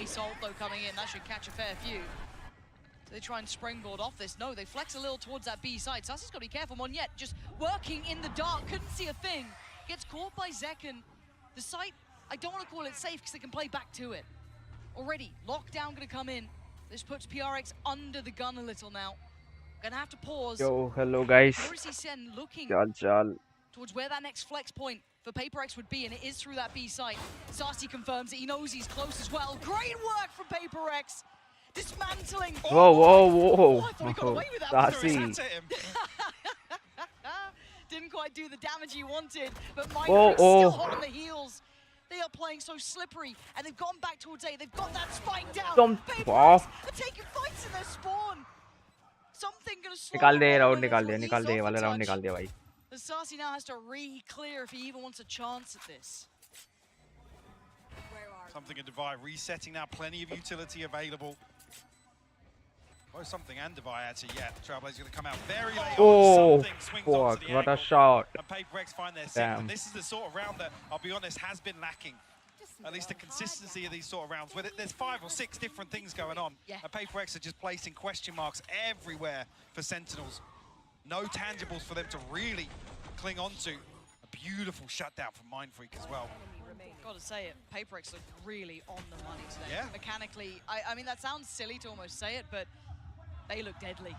base ult though coming in. That should catch a fair few. So they try and springboard off this. No, they flex a little towards that B side. Sassy's got to be careful. Monyet just working in the dark, couldn't see a thing. Gets caught by Zekken. The site, I don't want to call it safe because they can play back to it. Already, lockdown going to come in. This puts PRX under the gun a little now. Gonna have to pause. Yo, hello guys. SEN looking Chal. towards where that next flex point for PRX would be, and it is through that B site. Sassy confirms it. He knows he's close as well. Great work from PRX. Dismantling. Whoa. Oh, I thought he got away with that. Sassy. Didn't quite do the damage he wanted, but Minecraft still hot on the heels. They are playing so slippery, and they've gone back towards A. They've got that spike down. PRX are taking fights in their spawn. Something gonna slow निकाल दे round निकाल दे वाला round निकाल दे भाई. Sassy now has to re-clear if he even wants a chance at this. Something and Divide resetting now, plenty of utility available. Oh, something and Divide actually, yeah. Trailblazer going to come out very late. Something swings onto the what a angle, shot. and PRX find their sixth. And this is the sort of round that, I'll be honest, has been lacking. At least the consistency of these sort of rounds, where there's 5 or 6 different things going on. Yeah. And PRX are just placing question marks everywhere for Sentinels. No tangibles for them to really cling on to. A beautiful shutdown from Mindfreak as well. Gotta say it, PRX look really on the money today. Yeah. Mechanically, I mean, that sounds silly to almost say it, but they look deadly.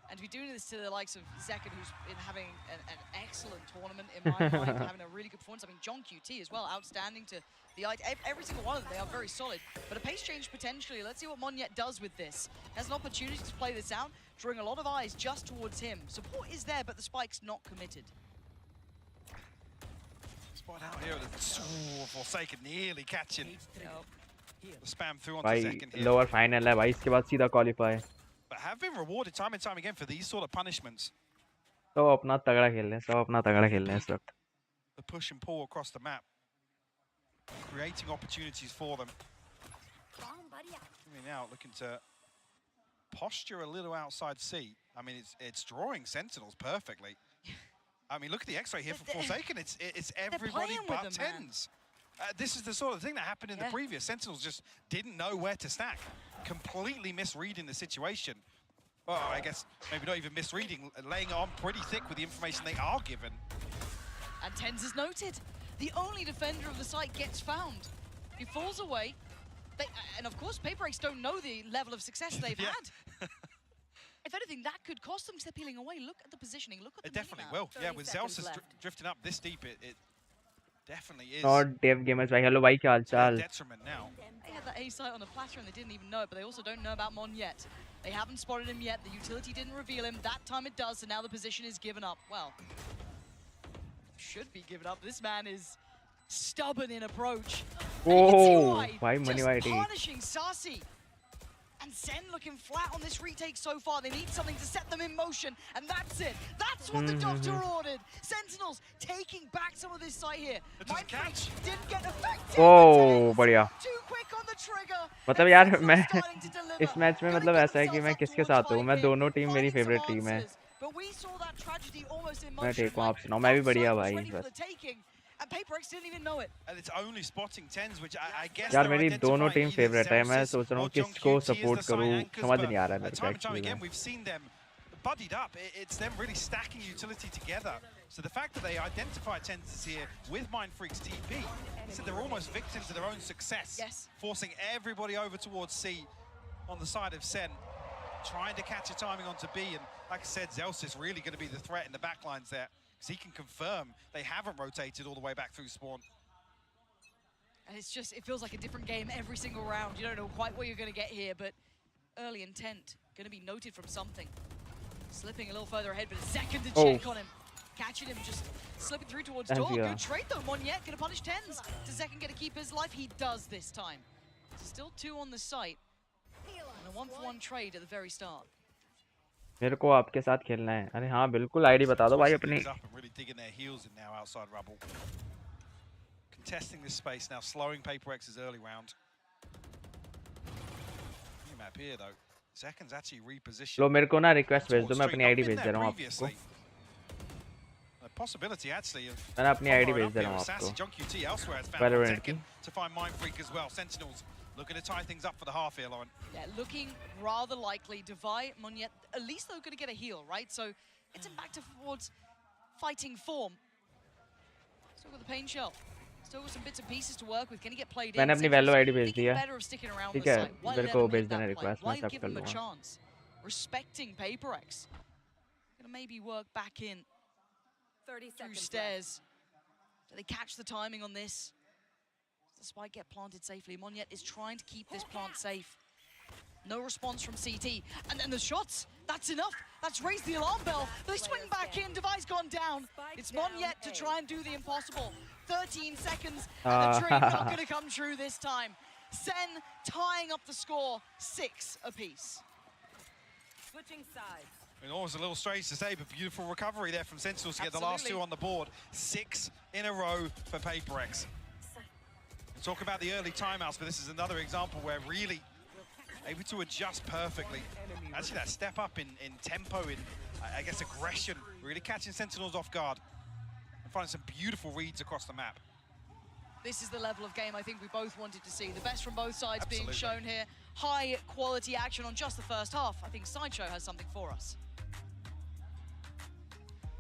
And to be doing this to the likes of Zekken, who's been having an excellent tournament in my mind, having a really good performance. I mean, John QT as well, outstanding to the every single one of them. They are very solid. But a pace change potentially. Let's see what Monyet does with this. Has an opportunity to play this out, drawing a lot of eyes just towards him. Support is there, but the spike's not committed. Spot out here, Forsaken nearly catching the spam through onto भाई Zekken here. lower final है भाई, इसके बाद सीधा qualify. But have been rewarded time and time again for these sort of punishments. सब अपना तगड़ा खेल रहे हैं इस वक्त. The push and pull across the map, creating opportunities for them. Coming out, looking to posture a little outside C. I mean, it's drawing Sentinels perfectly. I mean, look at the X-ray here for Forsaken. It's everybody but tens. This is the sort of thing that happened in the previous. Sentinels just didn't know where to stack. Completely misreading the situation. Well, I guess maybe not even misreading, laying it on pretty thick with the information they are given. And Tens is noted. The only defender of the site gets found. He falls away. And of course, PRX don't know the level of success they've had. If anything, that could cost them because they're peeling away. Look at the positioning. Look at the It definitely will. Yeah, with Zelsis drifting up this deep, it definitely is. Not Dev Gamers भाई, hello भाई, क्या हाल चाल? Detriment now. They had that A site on the platter and they didn't even know it, but they also don't know about Mon yet. They haven't spotted him yet. The utility didn't reveal him. That time it does, so now the position is given up. Well, should be given up. This man is stubborn in approach. Oh, why money just punishing Sassy. And SEN looking flat on this retake so far. They need something to set them in motion, and that's it. That's what the doctor ordered. Sentinels taking back some of this site here. Catch didn't get effective. Oh, बढ़िया. Too quick on the trigger. मतलब यार मैं इस match में मतलब ऐसा है कि मैं किसके साथ हूँ, मैं दोनों टीम मेरी फेवरेट टीम है. मैं ठीक हूँ, आप सुनाओ, मैं भी बढ़िया भाई बस. And PRX didn't even know it. And it's only spotting tens, which I guess यार मेरी दोनों टीम फेवरेट है. मैं सोच रहा हूँ किसको सपोर्ट करूँ, समझ नहीं आ रहा है मेरे को. Time and time again, we've seen them buddied up. It's them really stacking utility together. So the fact that they identify tens here with Mindfreak's TP, so they're almost victims of their own success. Yes. Forcing everybody over towards C on the side of SEN, trying to catch a timing onto B. And like I said, Zelsis really going to be the threat in the backlines there. Because he can confirm they haven't rotated all the way back through spawn. And it's just, it feels like a different game every single round. You don't know quite what you're going to get here, but early intent going to be noted from something. Slipping a little further ahead, but a second to check on him. Catching him, just slipping through towards door. Good trade though, Monyet going to punish tens. Does Zekken get to keep his life? He does this time. Still 2 on the site. And a 1-for-1 trade at the very start. मेरे को आपके साथ खेलना है. अरे हाँ बिल्कुल, ID बता दो भाई अपनी. Really digging their heels in now outside rubble. Contesting this space now, slowing PRX's early round. New map here though. Zekken's actually repositioned. लो मेरे को ना रिक्वेस्ट भेज दो, मैं अपनी आईडी भेज दे रहा हूँ आपको. A possibility actually of मैंने अपनी आईडी भेज दे रहा हूँ आपको. John QT elsewhere has found VALORANT की. to find Mindfreak as well. Sentinels Looking to tie things up for the half here, Lauren. Yeah, looking rather likely. Devi, Monyet, at least they're going to get a heal, right? So it's back towards fighting form. Still got the pain shell. Still got some bits and pieces to work with. Can he get played in? मैंने अपनी value ID भेज दिया ठीक है मेरे को भेज देना रिक्वेस्ट मैं सब कर लूंगा Respecting PRX. Gonna maybe work back in 30 through seconds stairs. Do they catch the timing on this? Does the spike get planted safely? Monyet is trying to keep this plant safe. No response from CT. And then the shots. That's enough. That's raised the alarm bell. They swing back in. Devi's gone down. It's Monyet to try and do the impossible. 13 seconds. And the dream not going to come true this time. SEN tying up the score. 6 apiece. Switching sides. It was a little strange to say, but beautiful recovery there from Sentinels to get the last 2 on the board. 6 in a row for PRX. We'll talk about the early timeouts, but this is another example where really able to adjust perfectly. Actually, that step up in tempo, in I guess aggression, really catching Sentinels off guard and finding some beautiful reads across the map. This is the level of game I think we both wanted to see. The best from both sides Absolutely. being shown here. High quality action on just the first half. I think Sideshow has something for us.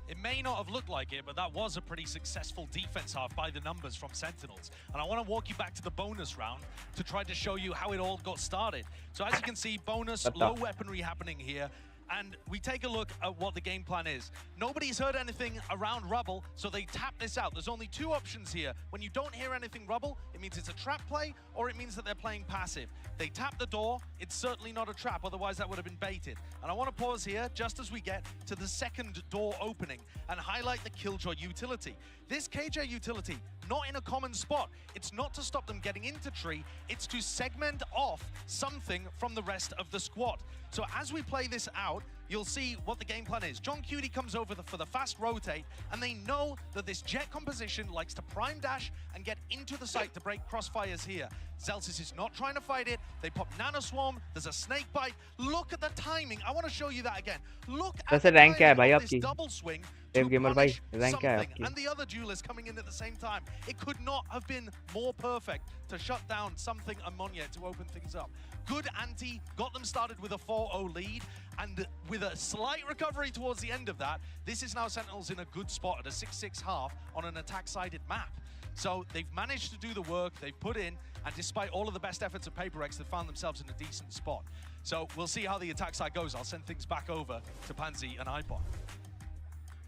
It may not have looked like it, but that was a pretty successful defense half by the numbers from Sentinels. And I want to walk you back to the bonus round to try to show you how it all got started. So as you can see, bonus, low weaponry happening here. And we take a look at what the game plan is. Nobody's heard anything around rubble, so they tap this out. There's only 2 options here. When you don't hear anything rubble, it means it's a trap play, or it means that they're playing passive. They tap the door, it's certainly not a trap, otherwise that would have been baited. And I want to pause here, just as we get to the second door opening, and highlight the Killjoy utility. This KJ utility, not in a common spot. It's not to stop them getting into tree, it's to segment off something from the rest of the squad. So as we play this out, you'll see what the game plan is. John Cutie comes over for the fast rotate, and they know that this jet composition likes to prime dash and get into the site to break crossfires here. Zelsis is not trying to fight it. They pop Nano Swarm. There's a snake bite. Look at the timing. I want to show you that again. Look at the timing of this double swing to punish something. And the other duelist coming in at the same time. It could not have been more perfect to shut down something and Monyet to open things up. Good ante, got them started with a 4-0 lead, and with a slight recovery towards the end of that, this is now Sentinels in a good spot at a 6-6 half on an attack-sided map. So they've managed to do the work, they've put in, and despite all of the best efforts of PRX, they've found themselves in a decent spot. So we'll see how the attack side goes. I'll send things back over to Pansy and iPod.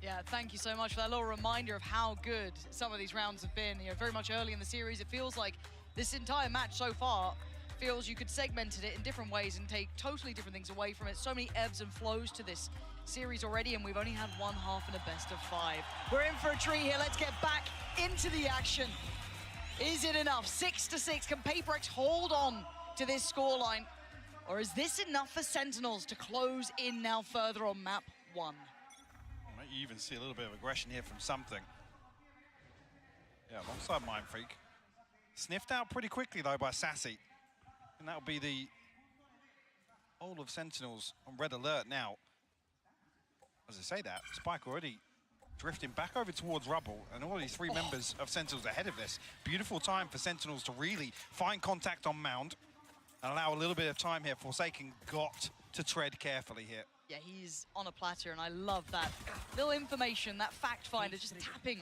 Yeah, thank you so much for that little reminder of how good some of these rounds have been. You know, very much early in the series, it feels like this entire match so far feels you could segment it in different ways and take totally different things away from it. So many ebbs and flows to this series already, and we've only had 1 half and a best of 5. We're in for a treat here. Let's get back into the action. Is it enough? 6-6. Can PRX hold on to this scoreline? Or is this enough for Sentinels to close in now further on map 1? Might even see a little bit of aggression here from something. Yeah, alongside Mind Freak. Sniffed out pretty quickly though by Sassy. And that'll be the all of Sentinels on red alert now. As I say that, Spike already drifting back over towards rubble, and already 3 members of Sentinels ahead of this. Beautiful time for Sentinels to really find contact on Mound and allow a little bit of time here. Forsaken got to tread carefully here. Yeah, he's on a platter, and I love that. Little information, that fact finder, just tapping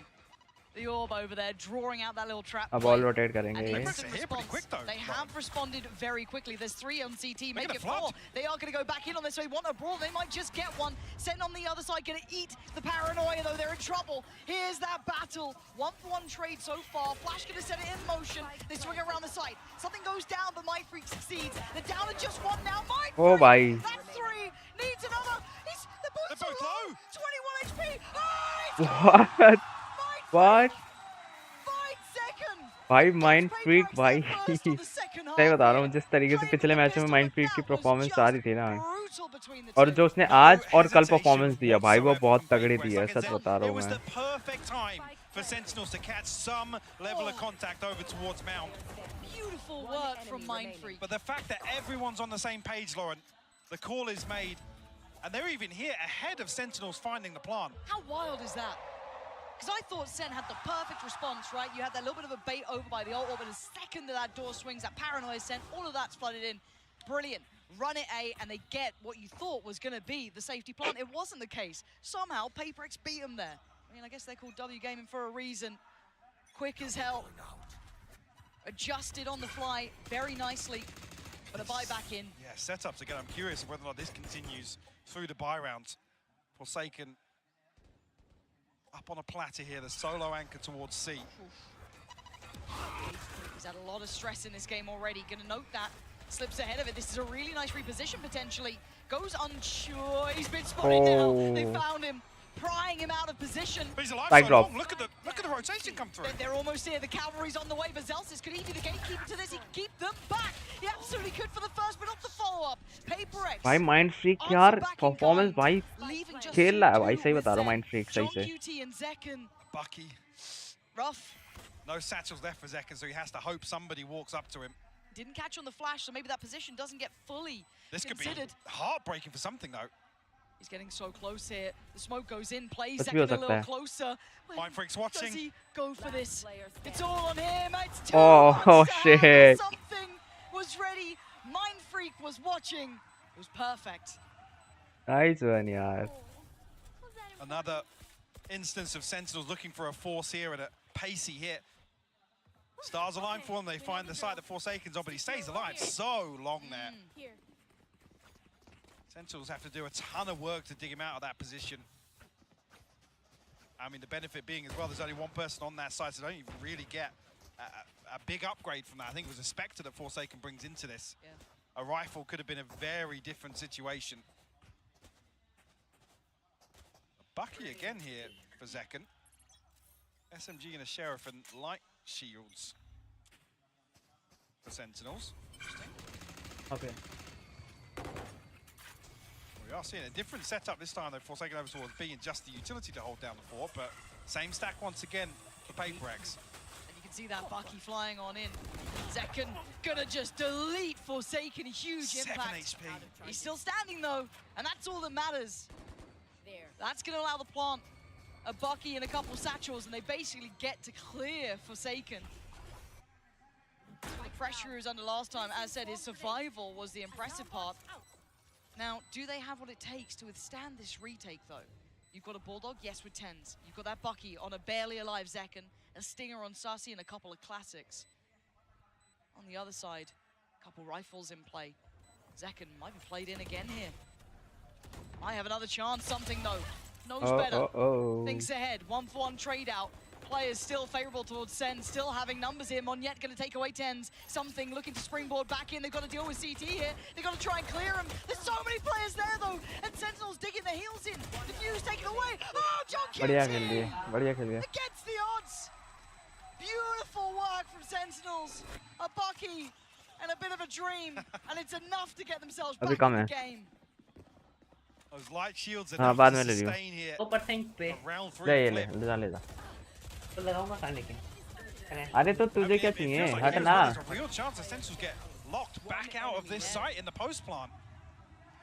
the orb over there, drawing out that little trap. अब all rotate करेंगे. They have responded very quickly. There's 3 on CT, make it 4. They are going to go back in on this, so they want a brawl. They might just get one. Sent on the other side, going to eat the paranoia, though they're in trouble. Here's that battle. 1-for-1 trade so far. Flash going to set it in motion. They swing around the site. Something goes down, but Mind Freak succeeds. They're down to just 1 now. Mind Freak, oh, bhai. that's 3. Needs another. They're both low. 21 HP. What? What? 5 seconds. भाई mind freak भाई सही बता रहा हूँ जिस तरीके से पिछले मैच में माइंड फ्रीक की परफॉर्मेंस आ रही थी ना और जो उसने आज और कल परफॉर्मेंस दिया भाई वो बहुत तगड़ी दी है सच बता रहा हूँ मैं for Sentinels to catch some level of contact over towards Mount. Beautiful work from Mind Freak. But the fact that everyone's on the same page, Lauren, the call is made, and they're even here ahead of Sentinels finding the plant. How wild is that? Because I thought SEN had the perfect response, right? You had that little bit of a bait over by the ult, but the second that door swings, that paranoia SEN, all of that's flooded in. Brilliant. Run it A, and they get what you thought was going to be the safety plant. It wasn't the case. Somehow, PRX beat them there. I mean, I guess they're called W Gaming for a reason. Quick as hell. Adjusted on the fly very nicely, but a buy back in. Yeah, setups again. I'm curious whether or not this continues through the buy round. Forsaken up on a platter here, the solo anchor towards C. He's had a lot of stress in this game already. Gonna note that. Slips ahead of it. This is a really nice reposition potentially. Goes unsure. He's been spotted now. They found him, prying him out of position. But he's alive so long. Look at the rotation come through. They're almost here. The cavalry's on the way. But Zelsis, could he be the gatekeeper to this? He can keep them back. He absolutely could for the first, but not the follow-up. PRX. भाई mind freak यार performance भाई खेल रहा है भाई सही बता रहा हूँ माइंड फ्रीक सही से Bucky. Rough. No satchels left for Zekken, so he has to hope somebody walks up to him. Didn't catch on the flash, so maybe that position doesn't get fully This considered. could be heartbreaking for something, though. He's getting so close here. The smoke goes in, plays Zekken a little closer. Mindfreak's watching. Does he go for this? It's all on him. It's too Oh shit. Something was ready. Mindfreak was watching. It was perfect. Nice one, yaar. Another instance of Sentinels looking for a force here and a pacey hit. Stars align for him. They find the site that Forsaken's on, but he stays alive so long there. Sentinels have to do a ton of work to dig him out of that position. I mean, the benefit being as well, there's only one person on that side, so they don't even really get a big upgrade from that. I think it was a Spectre that Forsaken brings into this. Yeah. A rifle could have been a very different situation. Bucky again here for Zekken. SMG and a Sheriff and light shields for Sentinels. Okay. We are seeing a different setup this time though. Forsaken over towards B and just the utility to hold down the fort, but same stack once again for PRX. And you can see that Bucky flying on in. Zekken gonna just delete Forsaken, huge impact. 7 HP. He's still standing though, and that's all that matters. That's gonna allow the plant a Bucky and a couple satchels, and they basically get to clear Forsaken. The pressure he was under last time, as said, his survival was the impressive part. Now, do they have what it takes to withstand this retake, though? You've got a Bulldog, yes, with 10s. You've got that Bucky on a barely alive Zekken, a Stinger on Sussy, and a couple of classics. On the other side, a couple rifles in play. Zekken might be played in again here. Might have another chance, something though. Knows better. Thinks ahead, 1-for-1 trade out. Players still favorable towards SEN, still having numbers here. Monyet gonna take away 10s. Something looking to springboard back in. They've got to deal with CT here. They've got to try and clear him. There's so many players there though. And Sentinels digging their heels in. Diffuse taken away. Oh, John QT! Against the odds. Beautiful work from Sentinels. A Bucky and a bit of a dream. And it's enough to get themselves back in the game. Those light shields are enough to sustain here. Round 3 flip. अरे तो तुझे क्या चाहिए हट ना There's a real chance the Sentinels get locked back out of this site in the post plant.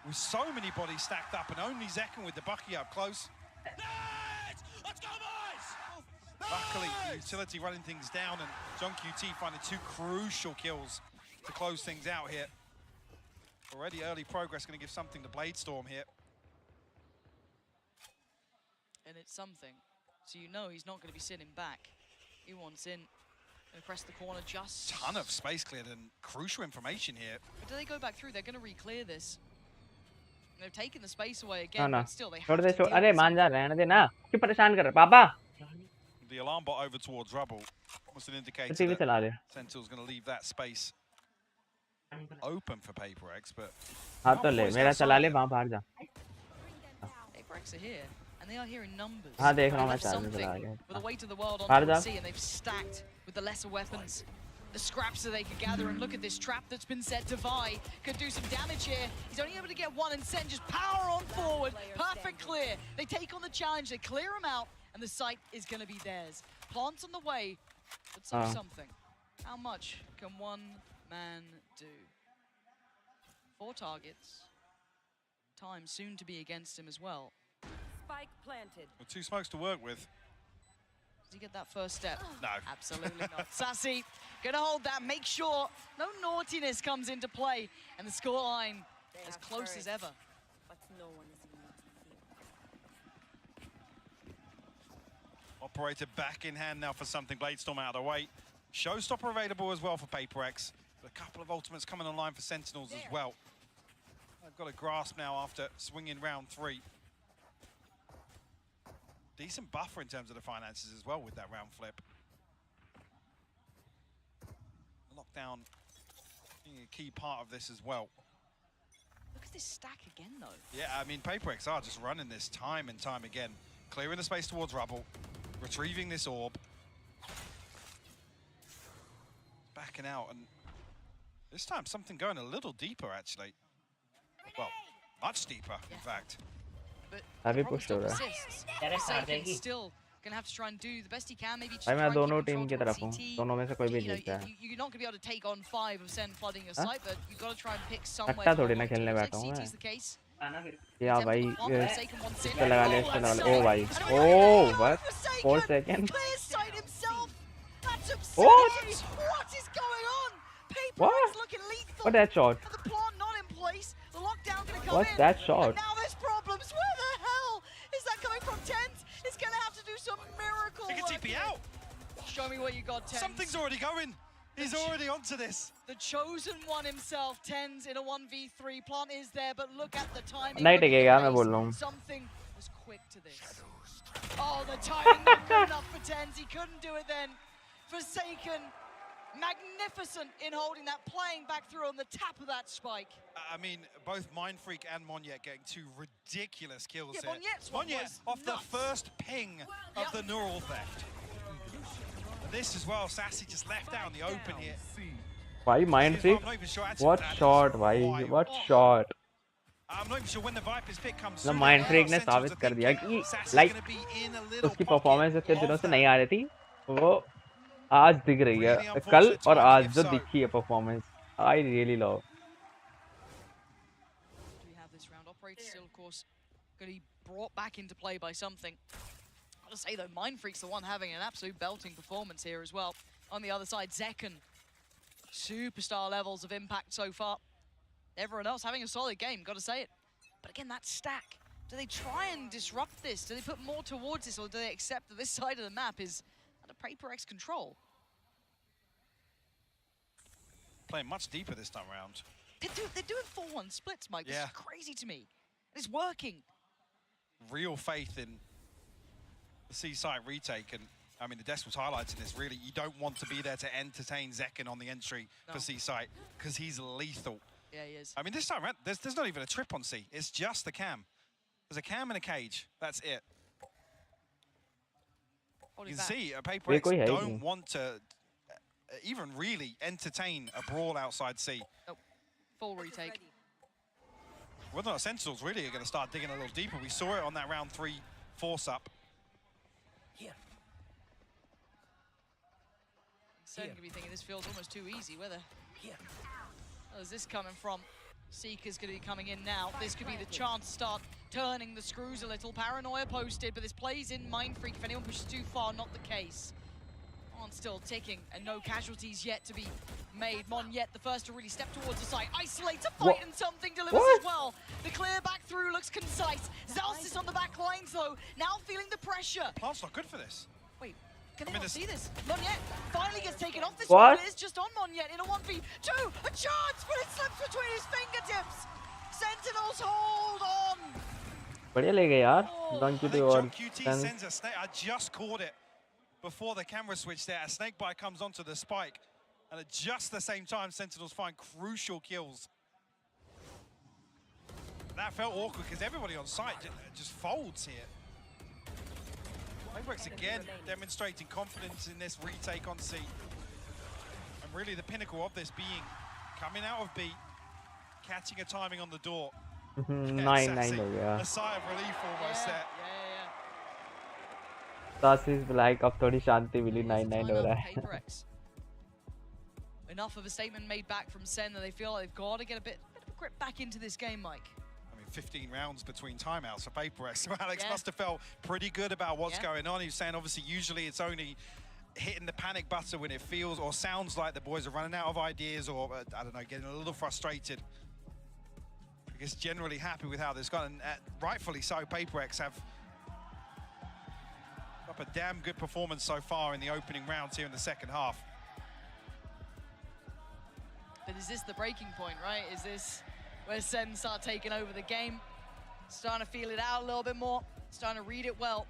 With so many bodies stacked up and only Zekken with the Bucky up close. Let's go, boys! Luckily, the utility running things down and John QT finding 2 crucial kills to close things out here. Already early progress going to give something to Bladestorm here. And it's something. So you know he's not going to be sitting back. He wants in. Going to press the corner just... Ton of space cleared and crucial information here. But do they go back through? They're going to re-clear this. They've taken the space away again, but still they have to deal with अरे मान जा रहने दे ना क्यों परेशान कर रहा पापा The alarm bot over towards Rubble was an indicator that Sentinel's going to leave that space open for PRX, but... हाँ तो ले मेरा चला ले वहाँ बाहर जा PRX are here. And they are here in numbers. हाँ देख रहा हूँ मैं something with the weight of the world on the sea, and they've stacked with the lesser weapons, the scraps that they could gather. And look at this trap that's been set. Devi could do some damage here. He's only able to get one, and SEN just power on forward. Perfect clear. They take on the challenge. They clear him out, and the site is going to be theirs. Plants on the way, but something. How much can one man do? 4 targets. Time soon to be against him as well. Spike planted. With 2 smokes to work with. he get that first step? No. Absolutely not. Sassy, gonna hold that, make sure no naughtiness comes into play, and the scoreline as close as ever. But no one is immune to heal. Operator back in hand now for something. Bladestorm out of the way. Showstopper available as well for PRX. But a couple of ultimates coming online for Sentinels as well. I've got a grasp now after swinging round 3. Decent buffer in terms of the finances as well with that round flip. Lockdown being a key part of this as well. Look at this stack again, though. Yeah, I mean, PRX are just running this time and time again. Clearing the space towards rubble, retrieving this orb. Backing out, and this time something going a little deeper, actually. Well, much deeper, in fact. But Have you problem pushed still over? persists. Direct uh Saken's जाएगी। still gonna have to try and do the best he can. Maybe just भाई try मैं and keep दोनों control team की towards तरफ हूँ, CT. दोनों में से कोई भी You know, जीतता है। you're not gonna be able to take on 5 of SEN flooding your Huh? site, but you've got to try and pick somewhere. Atta to थोड़ी hold ना on to. खेलने Looks बैठा हूँ like मैं। CT is the case. या भाई Forsaken wants इस in. पे लगा ले, इस पे लगा ले। ओ भाई, And ओ away बस Forsaken 4 second. clears sight himself. That's What? absurd. What is going on? What? PRX looking lethal. What that shot? And the plant not in place. The lockdown gonna come What's in. that shot? And now there's problems. Where the hell is that coming from? Tens is gonna have to do some miracle He can work TP here. out. Show me what you got, Tens. Something's already going. He's already onto this. The chosen one himself, Tens in a 1v3. Plant is there, but look at the timing. नहीं Look at टिकेगा, the मैं pace. बोल रहा हूँ। Something was quick to this. Oh, the timing not good enough for Tens. He couldn't do it then. Forsaken, magnificent in holding that, playing back through on the tap of that spike. I mean, both Mindfreak and Monyet getting 2 ridiculous kills Yeah, here. Monyet's one was off nuts. the first ping of the neural theft. And this as well, Sassy just left out in the open here. भाई mind freak, I'm not even sure actually what that is shot भाई, wild. what shot. I'm not even sure when the Viper's pick comes ना through. Mind There freak are ने Sentinels साबित are कर दिया thinking कि Sassy's like gonna be in a little उसकी pocket performance इतने of दिनों से that. नहीं आ रही थी, वो आज दिख रही है। Really कल unfortunate और timing, आज if जो so. दिखी है performance, I really love. Do we have this round? Operator still, of course, going to be brought back into play by something. I've got to say, though, Mindfreak's the one having an absolute belting performance here as well. On the other side, Zekken, superstar levels of impact so far. Everyone else having a solid game, got to say it. But again, that stack, do they try and disrupt this? Do they put more towards this, or do they accept that this side of the map is under PRX control? Playing much deeper this time around. They're doing 4-1 splits, Mike. This Yeah. is crazy to me. It's working. Real faith in the C-site retake, and I mean the Decibel's highlighting this. Really, you don't want to be there to entertain Zekken on the entry for C-site because he's lethal. Yeah, he is. I mean, this time around, there's not even a trip on C. It's just the cam. There's a cam and a cage. That's it. What You is can that? see कोई PRX है ही don't नहीं। want to even really entertain a brawl outside C. Full retake. Whether or not Sentinels really are going to start digging a little deeper. We saw it on that round 3 force-up. Sen could be thinking this feels almost too easy. Where is this coming from? Seeker's going to be coming in now. This could be the chance to start turning the screws a little. Paranoia posted, but this plays in Mindfreak. If anyone pushes too far, not the case. On still ticking, and no casualties yet to be made. Monyet, the first to really step towards the site, isolates a fight, and something delivers as well. The clear back through looks concise. Zalstis on the back lines, though, now feeling the pressure. Plant's not good for this. Wait, can they mean, not this- see this? Monyet finally gets taken off this What? one. It is just on Monyet in a 1v2. A chance, but it slips between his fingertips. Sentinels hold on. बढ़िया ले गए यार, Oh, Don I QT think और John QT Sen। sends a snake. I just caught it before the camera switch there. A snake bite comes onto the spike. And at just the same time, Sentinels find crucial kills. That felt awkward because everybody on site just folds here. PRX again demonstrating confidence in this retake on C. And really the pinnacle of this being coming out of B, catching a timing on the door. 9-9 हो गया। A sigh of relief almost there. Yeah. सासिस like अब थोड़ी शांति मिली, 9-9 हो रहा है। PRX. Enough of a statement made back from Sen that they feel like they've got to get a bit of a grip back into this game, Mike. I mean, 15 rounds between timeouts for PRX. So Alex Yeah. must have felt pretty good about what's Yeah. going on. He was saying, obviously, usually it's only hitting the panic button when it feels or sounds like the boys are running out of ideas or, I don't know, getting a little frustrated. I guess generally happy with how this gone, and rightfully so, PRX have up a damn good performance so far in the opening rounds here in the second half. But is this the breaking point, right? Is this where SEN start taking over the game? Starting to feel it out a little bit more, starting to read it well.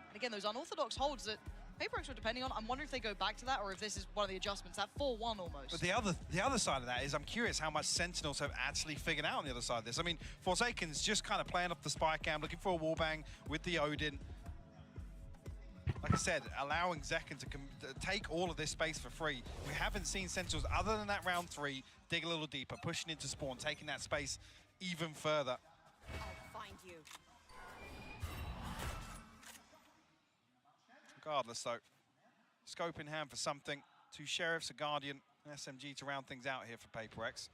And again, those unorthodox holds that PRX were depending on, I'm wondering if they go back to that or if this is one of the adjustments, that 4-1 almost. But the other side of that is I'm curious how much Sentinels have actually figured out on the other side of this. I mean, Forsaken's just kind of playing off the spy cam, looking for a wallbang with the Odin. Like I said, allowing Zekken to take all of this space for free. We haven't seen Sentinels, other than that round 3, dig a little deeper, pushing into spawn, taking that space even further. I'll find you. Regardless, though, scope in hand for something. 2 Sheriffs, a Guardian, an SMG to round things out here for PRX.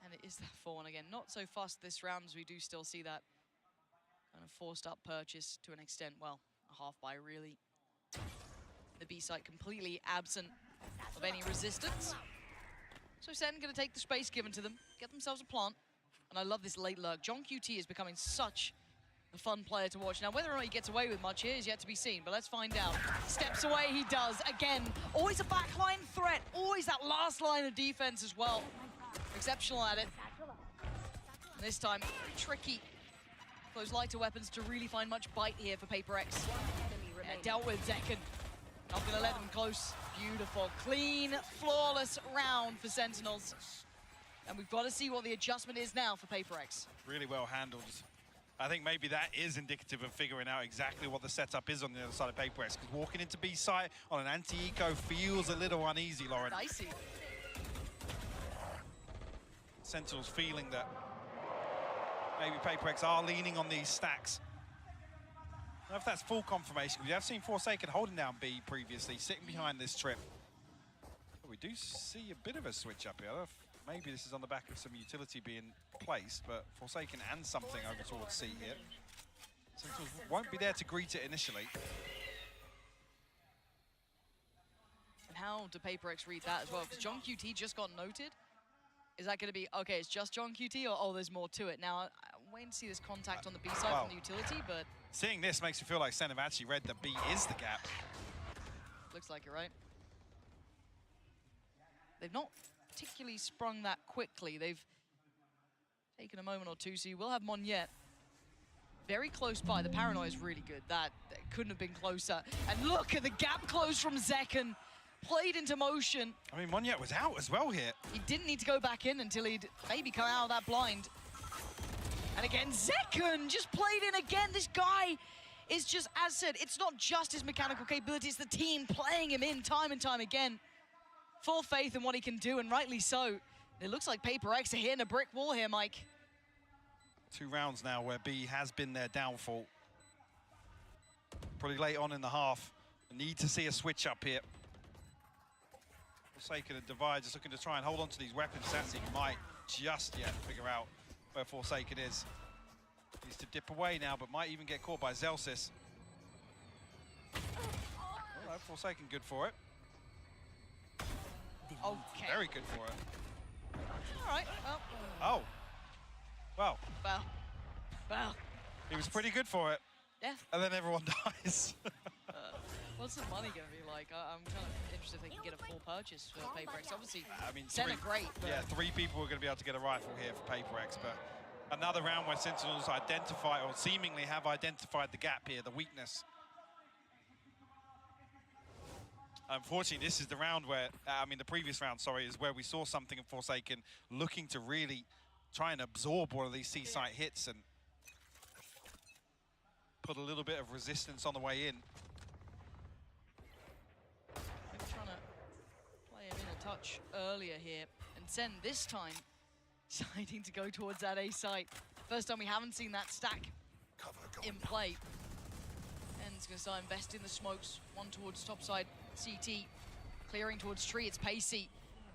And it is that 4-1 again. Not so fast this round, as we do still see that kind of forced up purchase to an extent. Well, a half buy really. The B site completely absent of any resistance. So SEN gonna take the space given to them, get themselves a plant. And I love this late lurk. John QT is becoming such a fun player to watch. Now, whether or not he gets away with much here is yet to be seen, but let's find out. Steps away, he does. Again, always a backline threat, always that last line of defense as well. Exceptional at it. And this time, tricky. Those lighter weapons to really find much bite here for PRX. Dealt with Zekken. Not gonna let them close. Beautiful, clean, flawless round for Sentinels. And we've got to see what the adjustment is now for PRX. Really well handled. I think maybe that is indicative of figuring out exactly what the setup is on the other side of PRX, because walking into B site on an anti-eco feels a little uneasy, Lauren. Dicey. Sentinels feeling that maybe PRX are leaning on these stacks. I don't know if that's full confirmation. We have seen Forsaken holding down B previously, sitting behind this trip. But we do see a bit of a switch up here. I don't know if maybe this is on the back of some utility being placed, but Forsaken and something over towards C here. Sentinels won't be there to greet it initially. And how do PRX read that as well? Because John QT just got noted. Is that going to be, okay, it's just John QT, or oh, there's more to it? Now, I'm waiting to see this contact on the B side from the utility, but... Seeing this makes me feel like Sen have actually read that B is the gap. Looks like you're right. They've not particularly sprung that quickly. They've taken a moment or two, so you will have Monyet very close by. The paranoia is really good. That couldn't have been closer. And look at the gap close from Zekken. Played into motion. I mean, Monyet was out as well here. He didn't need to go back in until he'd maybe come out of that blind. And again, Zekken just played in again. This guy is just, as said, it's not just his mechanical capability, it's the team playing him in time and time again. Full faith in what he can do, and rightly so. It looks like PRX are hitting a brick wall here, Mike. 2 rounds now where B has been their downfall. Pretty late on in the half. Need to see a switch up here. Forsaken and Divide just looking to try and hold on to these weapons. Sassy might just yet figure out where Forsaken is. Needs to dip away now, but might even get caught by Zelsis. All right, Forsaken good for it. Okay. Very good for it. All right, well. Oh. Well. Well. He was pretty good for it. Yeah. And then everyone dies. What's the money going to be like? I'm kind of interested if they can get a full purchase for PRX. Obviously, I mean, SEN are great. Yeah, 3 people are going to be able to get a rifle here for PRX, but another round where Sentinels identify, or seemingly have identified the gap here, the weakness. Unfortunately, this is the round where, the previous round, sorry, is where we saw something in Forsaken looking to really try and absorb one of these C-site hits and put a little bit of resistance on the way in. Maybe trying to play him in a touch earlier here. And SEN this time deciding to go towards that A site. First time we haven't seen that stack in play. And it's going to start investing the smokes. One towards top side, CT. Clearing towards tree, it's Pacey.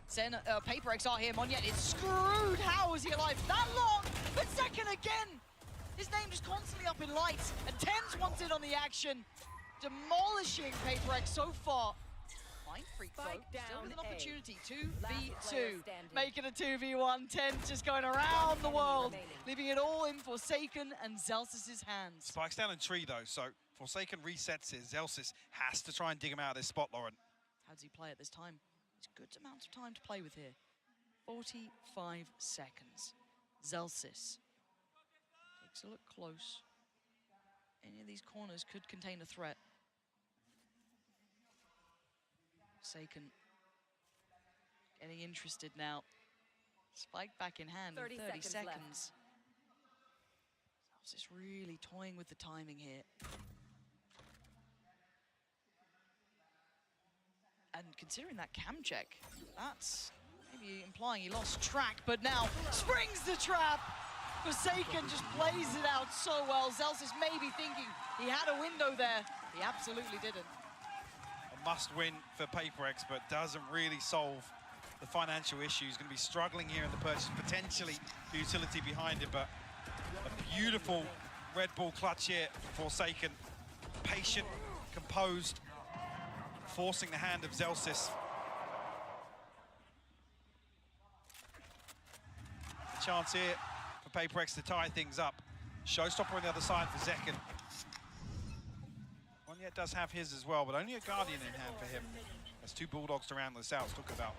PaperX are here. Monyet is screwed. How is he alive that long? But second again. His name just constantly up in lights. And Tens wants in on the action. Demolishing PaperX so far. Mind Freak though, still with an opportunity. 2v2. Making a 2v1. Tens just going around the world. Leaving it all in Forsaken and Zelsys' hands. Spike's down in tree though, so Forsaken resets it. Zelsys has to try and dig him out of this spot, Lauren. How does he play at this time? It's good amount of time to play with here. 45 seconds. Zelsys takes a look close. Any of these corners could contain a threat. Forsaken getting interested now. Spike back in hand in 30 seconds. Zelsys really toying with the timing here. And considering that cam check, that's maybe implying he lost track, but now springs the trap. Forsaken just plays it out so well. Zelsys may be thinking he had a window there. He absolutely didn't. A must win for PaperX, but doesn't really solve the financial issues. Going to be struggling here in the purchase, potentially the utility behind it, but a beautiful Red Bull clutch here for Forsaken. Patient, composed, forcing the hand of Zelsys. Chance here for PaperX to tie things up. Showstopper on the other side for Zekken. Monyet does have his as well, but only a Guardian in hand for him. There's two Bulldogs to round this out. Talk about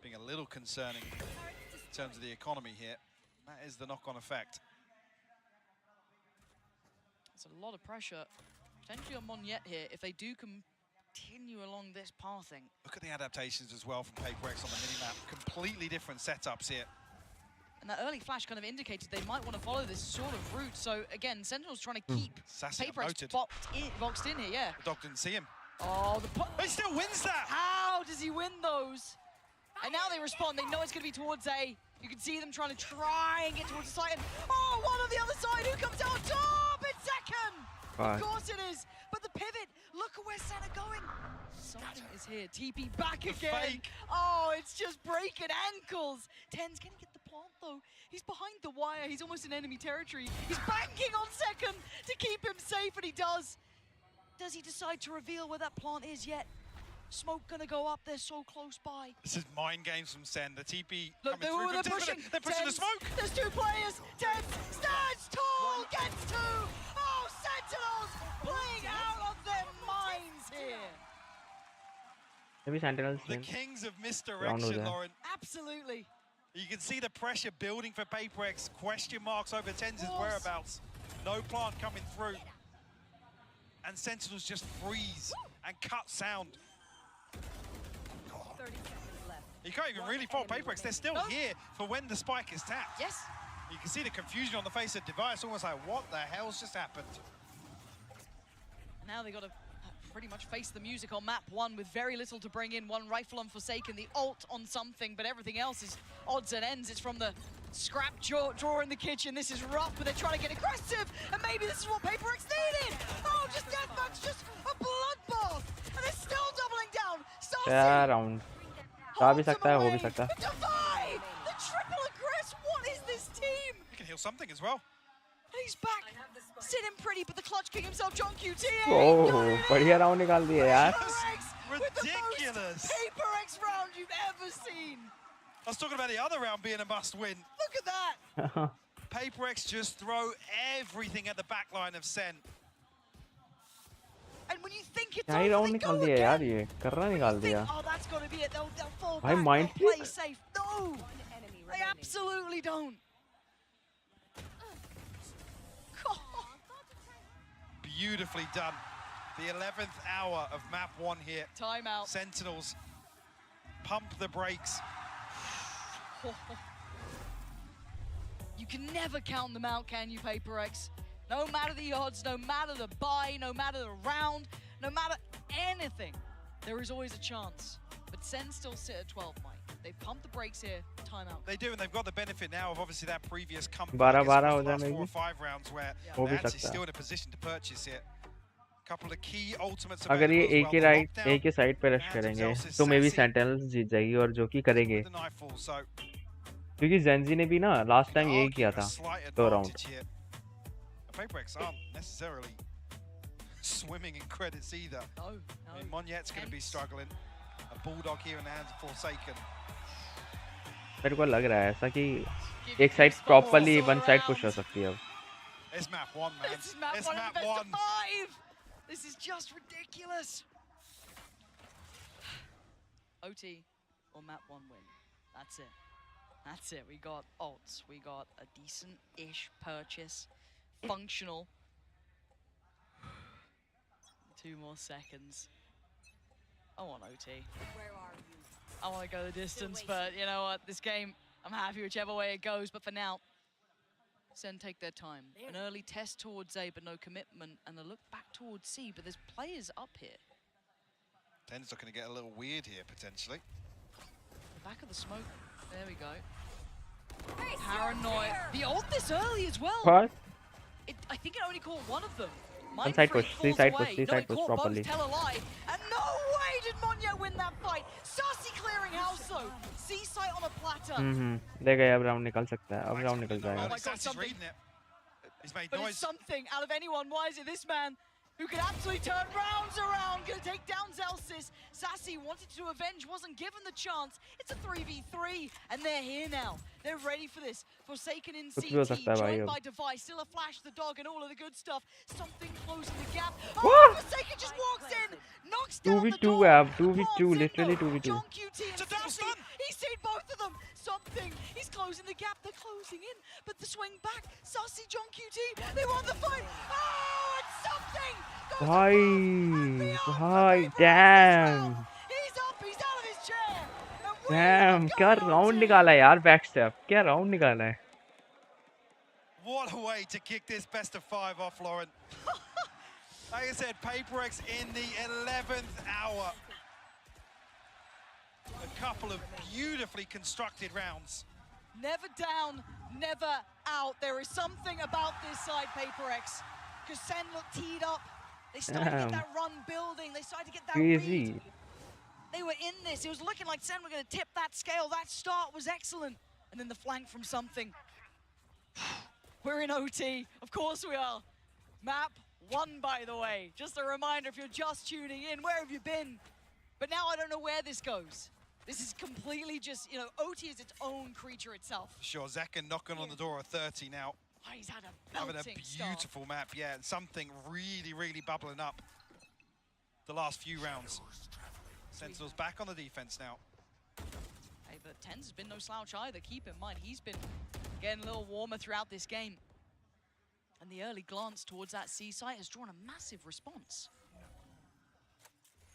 being a little concerning in terms of the economy here. That is the knock-on effect. It's a lot of pressure, potentially on Monyet here, if they do continue along this pathing. Look at the adaptations as well from PaperX on the minimap. Completely different setups here. And that early flash kind of indicated they might want to follow this sort of route. So again, Sentinel's trying to keep PaperX boxed in here, yeah. The dog didn't see him. Oh, he still wins that! How does he win those? And now they respond. They know it's going to be towards A. You can see them trying to and get towards the side. And oh, one on the other side. Who comes out top? It's Zekken! Of course it is. But the pivot, look at where Sen are going. Something is here. TP back again. Oh, it's just breaking ankles. Tens, can he get the plant though? He's behind the wire. He's almost in enemy territory. He's banking on Second to keep him safe, and he does. Does he decide to reveal where that plant is yet? Smoke gonna go up. They're so close by. This is mind games from Sen. The TP look, coming through. They're pushing the smoke. There's two players. Tens stands tall, gets two. Oh, Sentinels playing out of their minds here. Maybe Sentinels. The kings of misdirection, Lauren. Absolutely. You can see the pressure building for PaperX. Question marks over Tens' whereabouts. No plant coming through. And Sentinels just freeze and cut sound. You can't even really fault PaperX. They're still here for when the spike is tapped. Yes. You can see the confusion on the face of Device, almost like, what the hell's just happened? Now they got to pretty much face the music on map one with very little to bring in. One rifle on Forsaken, the ult on something, but everything else is odds and ends. It's from the scrap drawer in the kitchen. This is rough, but they're trying to get aggressive, and maybe this is what PaperX needed. Oh, just deathmatch, just a bloodbath, and they're still doubling down. Yeah, round. जा भी सकता है, हो भी सकता है. Defy! The triple aggress. What is this team? He can heal something as well. He's back. Sitting pretty, but the clutch king himself, John QT. Oh, बढ़िया round निकाल दिया यार. Ridiculous. PaperX round you've ever seen. I was talking about the other round being a must-win. Look at that. PaperX just throw everything at the back line of Sen. And when you think it's over, round निकाल दिया यार ये. कर्रा निकाल दिया. Oh, that's got to be it. They'll fall भाई back. mind They'll play safe. No, they absolutely don't. Beautifully done. The 11th hour of map one here. Timeout. Sentinels pump the brakes. You can never count them out, can you, PaperX? No matter the odds, no matter the buy, no matter the round, no matter anything, there is always a chance. But Sen still sit at 12, Mike. They pump the brakes here, timeout. They do, and they've got the benefit now of obviously that previous comeback. 12 the हो जाए last 4 maybe. or 5 rounds where वो they're भी actually सकता है. still in a position to purchase it. Couple of key ultimates अगर ये available as एक ही well. The right lockdown एक ही साइड पे रश and करेंगे Excelsis तो मे बी Sassy सेंटिनल्स जीत जाएगी और जो कि करेंगे with the nightfall, so क्योंकि जेंजी ने भी ना लास्ट you टाइम could यही argue किया a था slight 2 round advantage here. The PRX aren't necessarily swimming in credits either. No, I mean, no. Monet's going to be struggling. A bulldog here in the hands of Forsaken. मेरे को लग रहा है ऐसा कि Give एक side goosebumps properly all one side push हो around. सकती है अब It's map one, man. This is map It's one of map the best one. of 5. This is just ridiculous. OT or map one win. That's it. That's it. We got ults. We got a decent-ish purchase. Functional. 2 more seconds. I want OT. Where are you? I want to go the distance, but you know what? This game, I'm happy whichever way it goes. But for now, SEN take their time. An early test towards A, but no commitment, and a look back towards C. But there's players up here. Ten's looking to get a little weird here, potentially. Back of the smoke. There we go. Hey, Paranoid. The ult this early as well. What? I think it only caught one of them. One side push, three side push, No, three side it push caught properly. both, tell a lie. And no way did Monye win that fight. Sassy clearing house though. C-site on a platter. ले गए अब round निकल सकता है अब round निकल Oh जाएगा my God, Sassy's something. reading it. He's made But noise. it's something out of anyone. Why is it this man who can absolutely turn rounds around? Gonna take down Zelsis. Sassy wanted to avenge, wasn't given the chance. It's a 3v3, and they're here now. They're ready for this. Forsaken in कुछ भी हो CT, सकता है भाई joined अब by Device, still a flash, the dog, and all of the good stuff. Something closing the gap. What? Oh, Forsaken just walks in, knocks down the 2v2 dog. है अब The 2v2 palm literally signal. 2v2 John QT and It's a down Sassy, stun. he's seen both of them. Something, he's closing the gap, they're closing in, but the swing back, Sassy, John QT, they won the fight. Oh, it's something. Goes भाई above and beyond for भाई PRX this dam round. He's up, he's out of his chair. And we dam are क्या going round OT. निकाला है यार back step क्या round निकाला है What a way to kick this best of 5 off, Lauren. Like I said, PRX in the 11th hour. A couple of beautifully constructed rounds. Never down, never out. There is something about this side, PRX. Because SEN looked teed up. They started to get Damn. that run building. They started to get that crazy read. They were in this. It was looking like SEN were going to tip that scale. That start was excellent. And then the flank from something. We're in OT. Of course we are. Map 1, by the way. Just a reminder, if you're just tuning in, where have you been? But now I don't know where this goes. This is completely just, you know, OT is its own creature itself. Sure, Zekken knocking on the door of 30 now. Oh, he's had a Having a belting start. beautiful map, yeah, and something really, really bubbling up the last few rounds. Sentinels back on the defense now. Hey, but Tens has been no slouch either. Keep in mind, he's been getting a little warmer throughout this game. And the early glance towards that C site has drawn a massive response.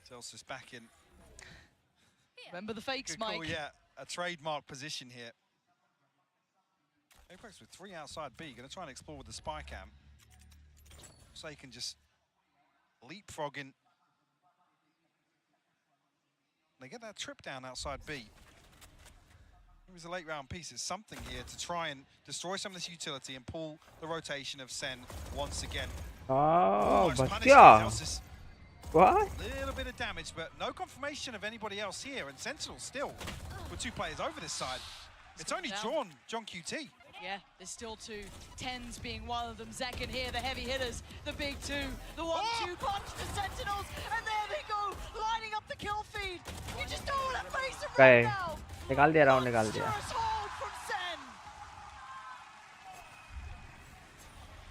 Celsius back in. Remember the fakes, Good Mike? call, yeah, a trademark position here. HyperX with 3 outside B, going to try and explore with the spy cam. So he can just leapfrogging. They get that trip down outside B. It was a late round piece. It's something here to try and destroy some of this utility and pull the rotation of SEN once again. Oh, Almost but punished yeah. Celsius. What? Little bit of damage, but no confirmation of anybody else here. And Sentinel still with 2 players over this side. It's only drawn John QT. Yeah, there's still 2. Tens being one of them. Zekken here, the heavy hitters, the big 2, the 1-2 punch, the Sentinels, and there they go, lining up the kill feed. You just don't want to face them right now. निकाल दिया round निकाल दिया Monstrous hold from SEN.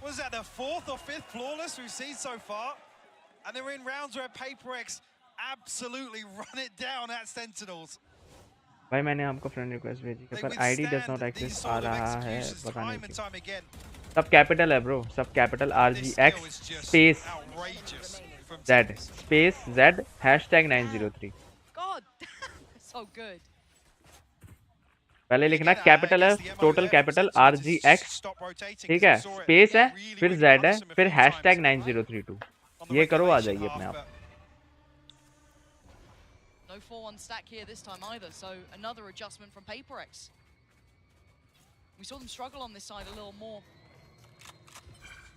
Was that the 4th or 5th flawless we've seen so far? And they're in rounds where PRX absolutely run it down at Sentinels. भाई मैंने आपको friend request भेजी है They पर ID does withstand not these access sort आ of रहा है executions पता नहीं time and क्यों time again. सब कैपिटल है ब्रो सब capital This skill RGX is just space outrageous from Z Sentinels. Space Z #903 God, so good. पहले लिखना Again, कैपिटल है I guess the MO total there capital for Sentinels is RGX stop rotating ठीक 'cause है we saw it space है really, फिर really Z है punish them a फिर few times #9032 on the ये करो आ regulation जाइए अपने half, आप but No 4-1 stack here this time either, so another adjustment from PRX. We saw them struggle on this side a little more.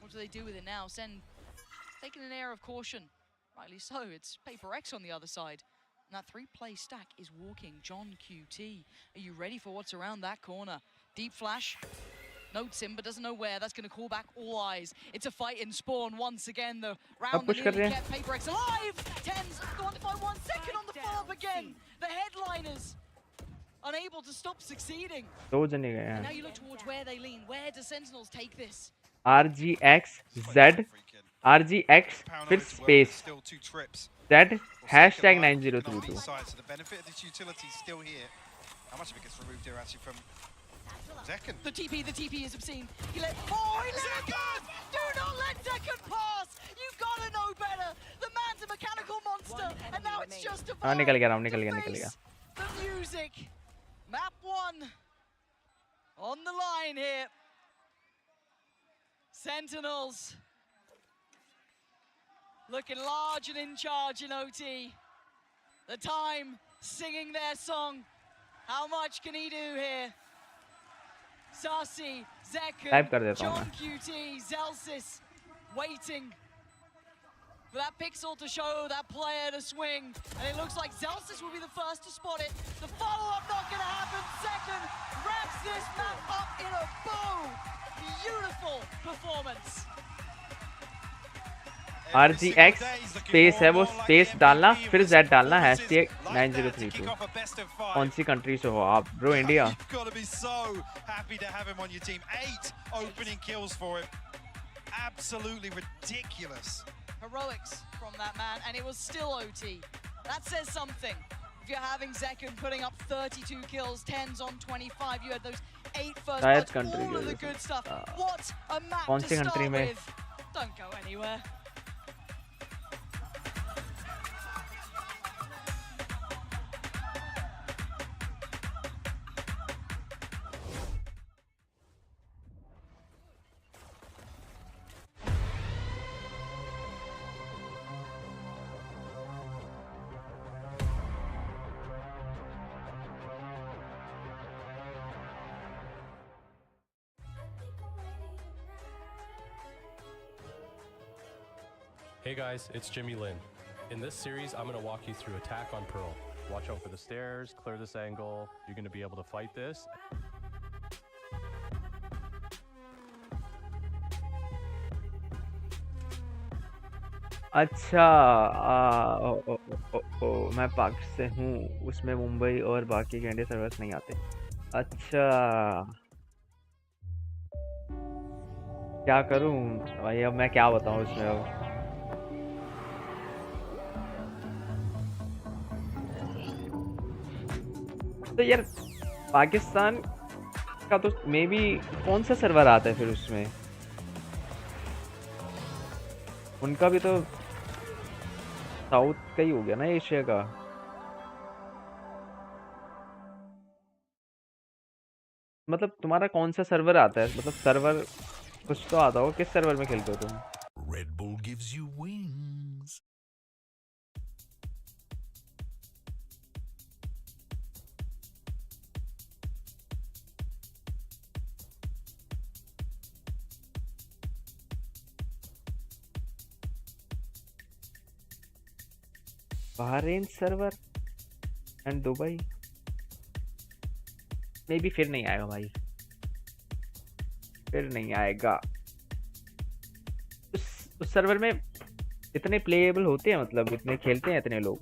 What do they do with it now? SEN taking an air of caution. Rightly so, it's PRX on the other side. And that 3-play stack is walking. John QT, are you ready for what's around that corner? Deep flash. Notes him, but doesn't know where. That's going to call back all eyes. It's a fight in spawn once again. The round that nearly kept PRX alive. Tens go on to fight 1 second on the follow-up again. The headliners unable to stop succeeding. And now you look towards where they lean. Where do Sentinels take this? RGX Z RGX फिर space Z hashtag 9032. So the benefit of this utility is still here. How much of it gets removed here actually from Zekken? The TP is obscene. He let it pass! Do not let Zekken pass! You've got to know better! The man's a mechanical monster, and now it's just a हाँ निकल गया. The music. Map 1 on the line here. Sentinels looking large and in charge in OT. The time singing their song. How much can he do here? Sasi, Zekken, John QT, Zelsis waiting for that pixel to show that player to swing. And it looks like Zelsis will be the first to spot it. The follow-up not going to happen. Zekken wraps this map up in a bow. Beautiful performance. RGX space है वो space डालना फिर Z डालना hashtag 9032. कौन सी country से हो आप bro? India. You've got to be so happy to have him on your team. 8 opening kills for him. Absolutely ridiculous. Heroics from that man, and it was still OT. That says something. If you're having Zekken putting up 32 kills, 10s on 25, you had those 8 first bloods, all of the good stuff. What a map to start with. Don't go anywhere. Hey guys, it's Jimmy Lin. In this series, I'm going to walk you through attack on Pearl. Watch out for the stairs, clear this angle. You're going to be able to fight this. अच्छा मैं पाक से हूँ, उसमें मुंबई और बाकी के India servers नहीं आते. अच्छा क्या करूँ भाई, अब मैं क्या बताऊँ उसमें. अब तो यार पाकिस्तान का तो मे बी कौन सा सर्वर आता है फिर उसमें, उनका भी तो साउथ का ही हो गया ना, एशिया का. मतलब तुम्हारा कौन सा सर्वर आता है, मतलब सर्वर कुछ तो आता हो, किस सर्वर में खेलते हो तुम? Red Bull gives you wings. Bahrain server and Dubai may be फिर नहीं आएगा भाई, फिर नहीं आएगा. उस सर्वर में इतने प्लेएबल होते हैं, मतलब इतने खेलते हैं इतने लोग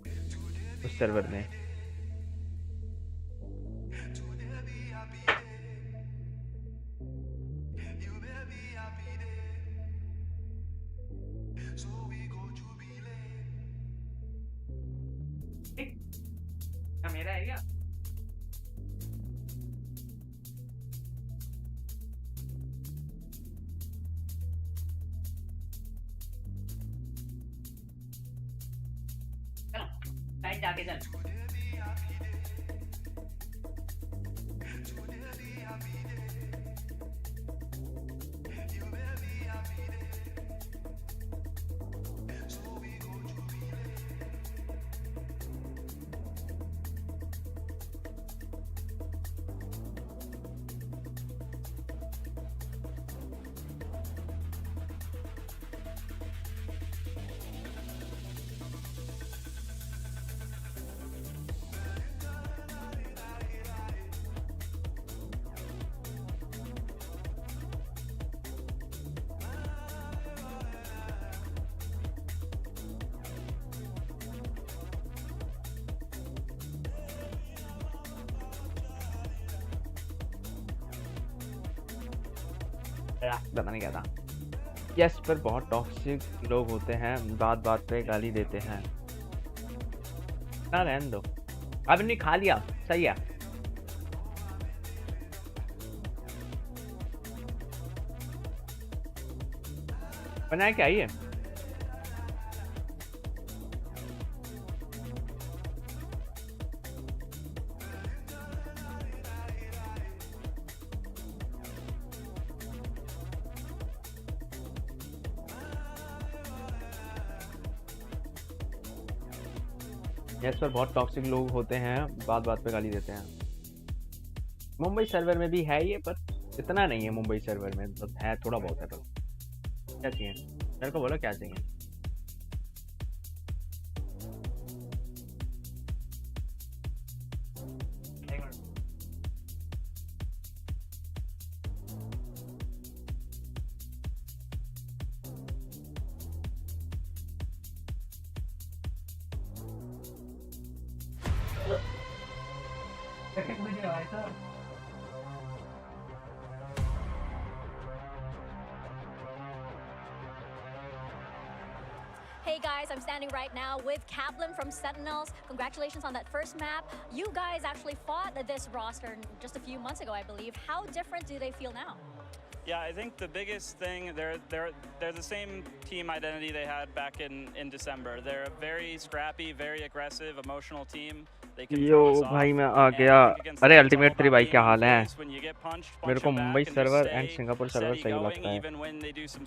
उस सर्वर में. मेरा है क्या? चल जाके चल. पता नहीं क्या था। यस पर बहुत टॉक्सिक लोग होते हैं, बात बात पे गाली देते हैं। ना रहने दो, अब नहीं खा लिया, सही है। बनाया क्या ये? यस पर बहुत टॉक्सिक लोग होते हैं, बात बात पे गाली देते हैं। मुंबई सर्वर में भी है ये, पर इतना नहीं है। मुंबई सर्वर में मतलब है, थोड़ा बहुत है। तो क्या चाहिए मेरे को, बोलो क्या चाहिए? Hey guys, I'm standing right now with Kaplan from Sentinels. Congratulations on that first map. You guys actually fought this roster just a few months ago, I believe. How different do they feel now? Yeah, I think the biggest thing, they're the same team identity they had back in December. They're a very scrappy, very aggressive, emotional team. यो भाई मैं आ गया। अरे ultimate 3 भाई क्या हाल है? मेरे को Mumbai server and Singapore server सही लगता है।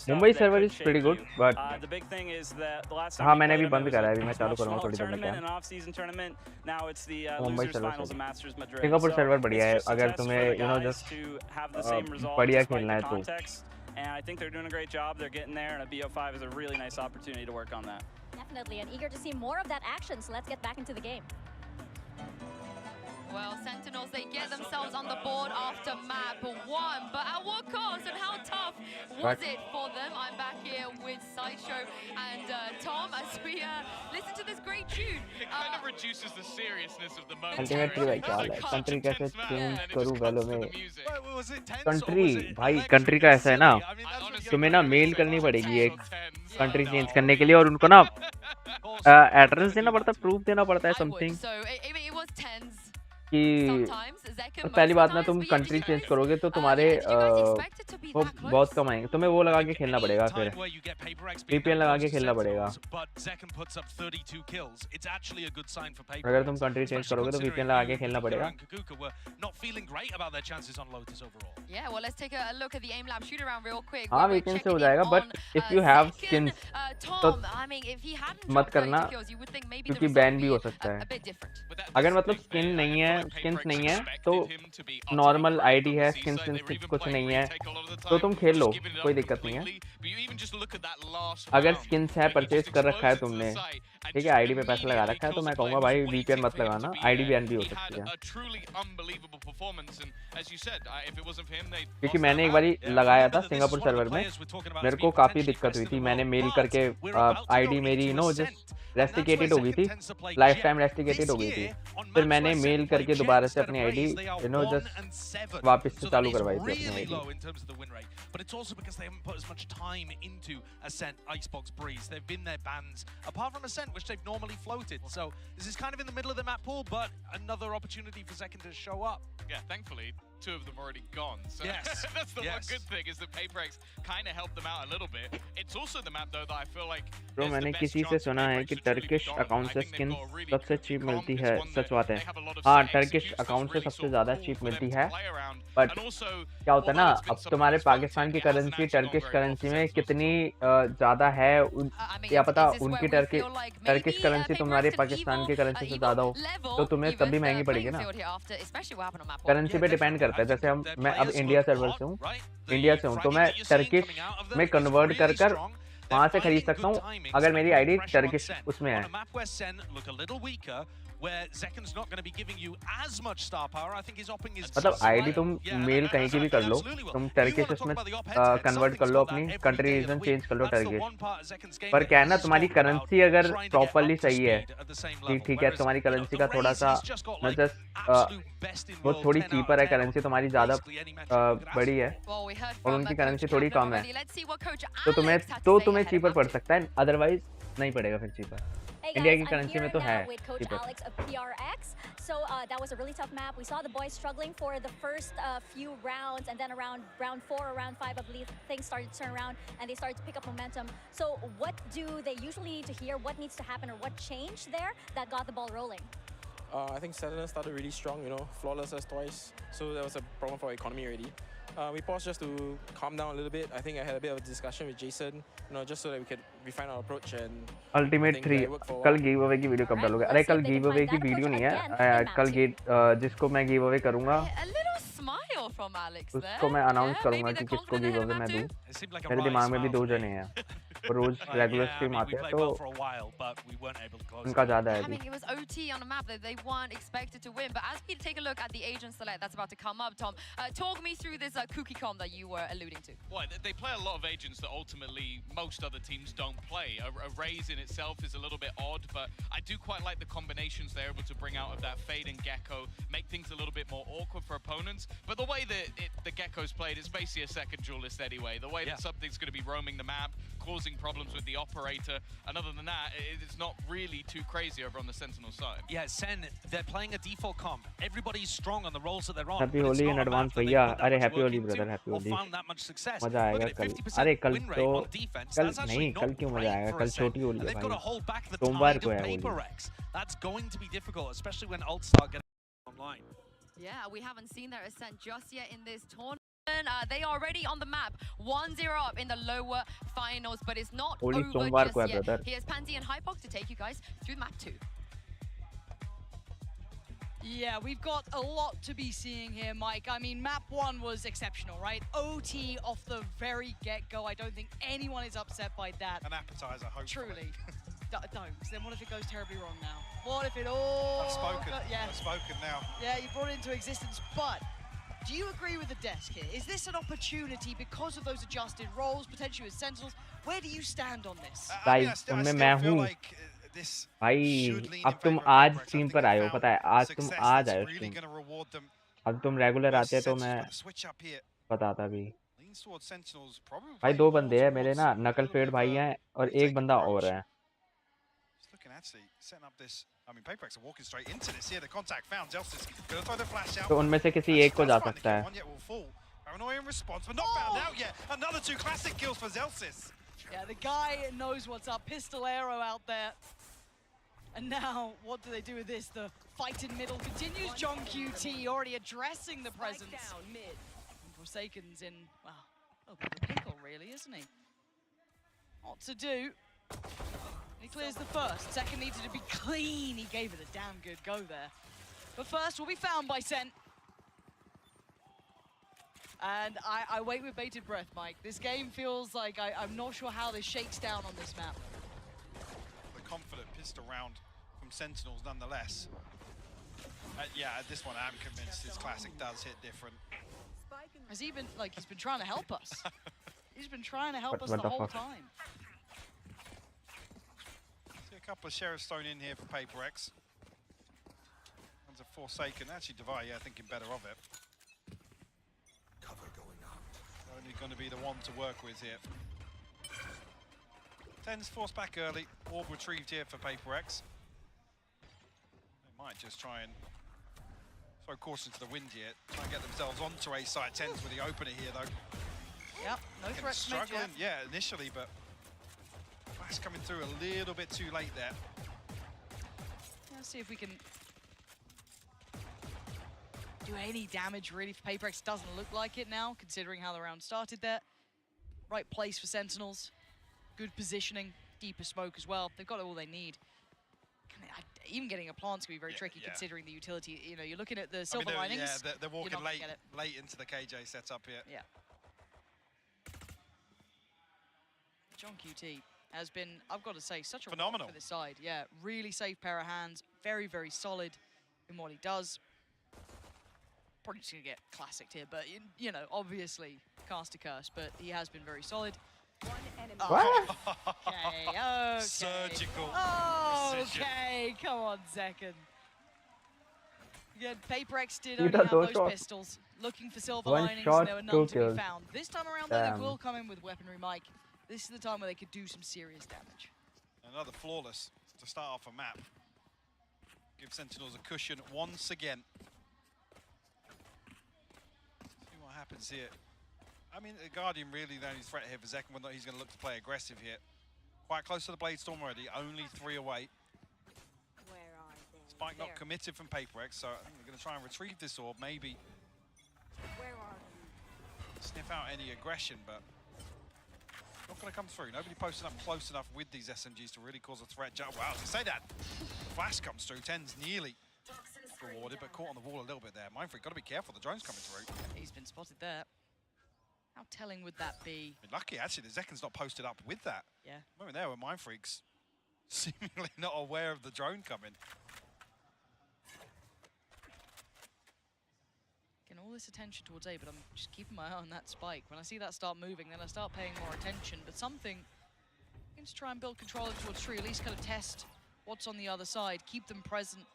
Mumbai server is pretty good, but हाँ मैंने भी बंद करा है, अभी मैं चालू करूँगा थोड़ी देर में। मुंबई सर्वर, सिंगापुर सर्वर बढ़िया है अगर तुम्हें यू नो जस्ट बढ़िया खेलना है तो। And I think they're doing a great job. They're getting there, and a BO5 is a really nice opportunity to work on that. Definitely, and eager to see more of that action, so let's get back into the game. Well, Sentinels, they get themselves on the board after map 1, but at what cost and how tough was it for them? I'm back here with Sideshow and Tom as we listen to this great tune. It kind of reduces the seriousness of the moment. Ultimately भाई क्या हाल है? Country कैसे change करूँ वैलो में? Country भाई country का ऐसा है ना, तुम्हें ना मेल करनी पड़ेगी एक कंट्री चेंज करने के लिए, और उनको ना एड्रेस देना पड़ता है, प्रूफ देना पड़ता है समथिंग कि पहली बात ना तुम कंट्री चेंज करोगे तो तुम्हारे वो बहुत कम आएंगे। तुम्हें वो लगा के खेलना पड़ेगा, फिर VPN लगा के खेलना पड़ेगा। अगर तुम कंट्री चेंज करोगे तो VPN लगा के खेलना पड़ेगा। हाँ वीकेंड से हो जाएगा, but if you have skins तो मत करना क्योंकि बैन भी हो सकता है। अगर मतलब स्किन्स नहीं है तो नॉर्मल आईडी है, स्किन्स कुछ नहीं है तो तुम खेल लो, कोई दिक्कत नहीं है। अगर स्किन्स है, परचेज कर रखा है तुमने, ठीक है, आईडी पे पैसा लगा रखा है, तो मैं कहूँगा भाई VPN मत लगाना, आईडी बैन भी हो सकती है। क्योंकि मैंने एक बारी लगाया था सिंगापुर सर्वर में, मेरे को काफ़ी दिक्कत हुई थी। मैंने मेल करके आईडी मेरी नो जस्ट रेस्टिकेटेड हो गई थी, लाइफ टाइम रेस्टिकेटेड हो गई थी। फिर मैंने मेल करके दोबारा से अपनी आईडी यू नो जस्ट वापस से चालू करवाई थी अपनी ID. But it's also because they haven't put as much time into Ascent, Icebox, Breeze. They've been their bans, apart from Ascent, which they've normally floated. So this is kind of in the middle of the map pool, but another opportunity for Zekken to show up. Yeah, thankfully, 2 of them already gone. So yes. That's the one good thing, is that PRX kind of helped them out a little bit. It's also the map, though, that I feel like... Bro, मैंने किसी से सुना है कि Turkish account से skin सबसे cheap मिलती है, सच बात है। हाँ, टर्किश अकाउंट से सबसे ज़्यादा चीप मिलती है, बट क्या होता है ना, अब तुम्हारे पाकिस्तान की करेंसी टर्किश करेंसी में कितनी ज़्यादा है, क्या पता उनकी टर्किश करेंसी तुम्हारे पाकिस्तान की करेंसी से ज़्यादा हो, तो तुम्हें तब भी महंगी पड़ेगी ना। करेंसी पे डिपेंड करता है। जैसे मैं अब इंडिया सर्वर से हूँ, तो मैं टर्किश में कन्वर्ट कर वहाँ से खरीद सकता हूँ अगर मेरी आईडी टर्किश उसमें है। where Zeken's not going to be giving you as much star power. I think he's upping his. मतलब आईडी तुम मेल कहीं की भी कर लो, तुम टर्किश उसमें कन्वर्ट कर लो, अपनी कंट्री रीजन चेंज कर लो टर्किश, पर क्या है ना, तुम्हारी करेंसी अगर प्रॉपर्ली सही है, ठीक है, तुम्हारी करेंसी का थोड़ा सा वो थोड़ी चीपर है, करेंसी तुम्हारी ज्यादा बड़ी है और उनकी करेंसी थोड़ी कम है, तो तुम्हें चीपर पड़ सकता है, अदरवाइज नहीं पड़ेगा फिर चीपर। Hey guys, इंडिया की I'm करेंसी में here तो now है with Coach cheaper. Alex of PRX. So that was a really tough map. We saw the boys struggling for the first few rounds, and then around round 4 or round 5, I believe, things started to turn around and they started to pick up momentum. So what do they usually need to hear? What needs to happen, or what changed there that got the ball rolling? I think Saturn started really strong, flawless as twice. So that was a problem for our economy already. We paused just to calm down a little bit. I think I had a bit of a discussion with Jason, just so that we could refine our approach and Ultimate 3 कल give away की video कब डालोगे? अरे कल give away की video नहीं है, कल जिसको मैं गिव अवे करूंगा उसको मैं अनाउंस करूंगा कि किसको गिव अवे मैं दूं। मेरे दिमाग में भी 2 जने हैं, रोज रेगुलर स्ट्रीम आते हैं तो उनका ज्यादा है अभी। It was OT on a map that they weren't expected to win, but as we take a look at the agent select that's about to come up, Tom, talk me through this cookie comp that you were alluding to. Well, they play a lot of agents that ultimately most other teams don't play. A raise in itself is a little bit odd, but I do quite like the combinations they're able to bring out of that Fade and Gecko, make things a little bit more awkward for opponents. But the way that the Gecko's played, it's basically a second duelist anyway. The way that something's going to be roaming the map, causing problems with the operator, and other than that, it's not really too crazy over on the Sentinel side. Yeah, Sen, they're playing a default comp. Everybody's strong on the roles that they're on. Happy Holi in advance भैया, अरे happy Holi brother, happy Holi. मजा आएगा कल। अरे कल तो कल नहीं, कल क्यों मजा आएगा? कल छोटी होली है भाई, सोमवार को है Holi. That's going to be difficult, especially when ults start getting online. Yeah, we haven't seen their ascent just yet in this tournament. They are already on the map, 1-0 up in the lower finals, but it's not over just yet. Here's Pansy and Hypox to take you guys through map 2. Yeah, we've got a lot to be seeing here, Mike. I mean, map 1 was exceptional, right? OT off the very get-go. I don't think anyone is upset by that. An appetizer, hopefully. Truly. Don't, because then what if it goes terribly wrong now? What if it all... I've spoken. I've spoken now. Yeah, you brought it into existence, but do you agree with the desk here? Is this an opportunity because of those adjusted roles, potentially with Sentinels? Where do you stand on this? Guys, उनमें मैं हूँ भाई। अब तुम आज stream पर आए हो, पता है, आज तुम आज आए हो स्ट्रीम। अब तुम रेगुलर आते तो मैं बताता भी। भाई 2 बंदे हैं मेरे ना, नकल फेड भाई हैं और एक बंदा और है। तो उनमें से किसी एक को जा सकता है। Yeah, the guy knows what's up. Pistol arrow out there. And now, what do they do with this? The fight in middle continues. John QT already addressing the presence. And Forsaken's in, well, a little bit of a pickle, really, isn't he? What to do? He clears the first. Second needed to be clean. He gave it a damn good go there. But first will be found by Sen. And I wait with bated breath, Mike. This game feels like I'm not sure how this shakes down on this map. The confident pistol round from Sentinels nonetheless. Yeah, at this one I'm convinced his classic does hit different. Has he been, like, he's been trying to help us. He's been trying to help us the whole time. See a couple of sheriffs thrown in here for PRX. One's a Forsaken. Actually, Devi, yeah, thinking better of it. Only going to be the one to work with here. Ten's forced back early. Orb retrieved here for PRX. They might just try and throw caution to the wind here. Try and get themselves onto A side. Ten's with the opener here, though. Yep, no threat. Struggling, yeah, initially, but Flash coming through a little bit too late there. Let's see if we can do any damage really for PRX. Doesn't look like it now, considering how the round started there. Right place for Sentinels. Good positioning, deeper smoke as well. They've got all they need. Even getting a plant's gonna be very tricky considering the utility. You know, you're looking at the silver linings. Yeah, they're walking late into the KJ setup here. Yeah. John QT has been, I've got to say, such a phenomenal rock for this side. Yeah, really safe pair of hands. Very, very solid in what he does. Probably just going to get classicked here, but, you know, obviously, cast a curse, but he has been very solid. What? Okay. Surgical precision. Okay, come on, Zekken. Again, PRX did He only does have those those shots. pistols, looking for silver One linings, shot, and there were two none to be kills. found. This time around, though, Damn. they will come in with weaponry, Mike. This is the time where they could do some serious damage. Another flawless to start off a map. Give Sentinels a cushion once again. See what happens here. I mean, the Guardian really the only threat here for Zekken, whether he's going to look to play aggressive here. Quite close to the Blade Storm already, only 3 away. Where are they? Spike not committed from PRX, so I think they're going to try and retrieve this orb, maybe Where are you? sniff out any aggression, but not going to come through. Nobody posting up close enough with these SMGs to really cause a threat. Wow, to say that, flash comes through, 10's nearly rewarded, but caught on the wall a little bit there. Mindfreak, got to be careful, the drone's coming through. He's been spotted there. How telling would that be? Lucky, actually, the Zekken's not posted up with that. Yeah. Moment there where Mindfreak's seemingly not aware of the drone coming. Getting all this attention towards A, but I'm just keeping my eye on that spike. When I see that start moving, then I start paying more attention. But something, you can just try and build control towards tree, at least kind of test what's on the other side, keep them present,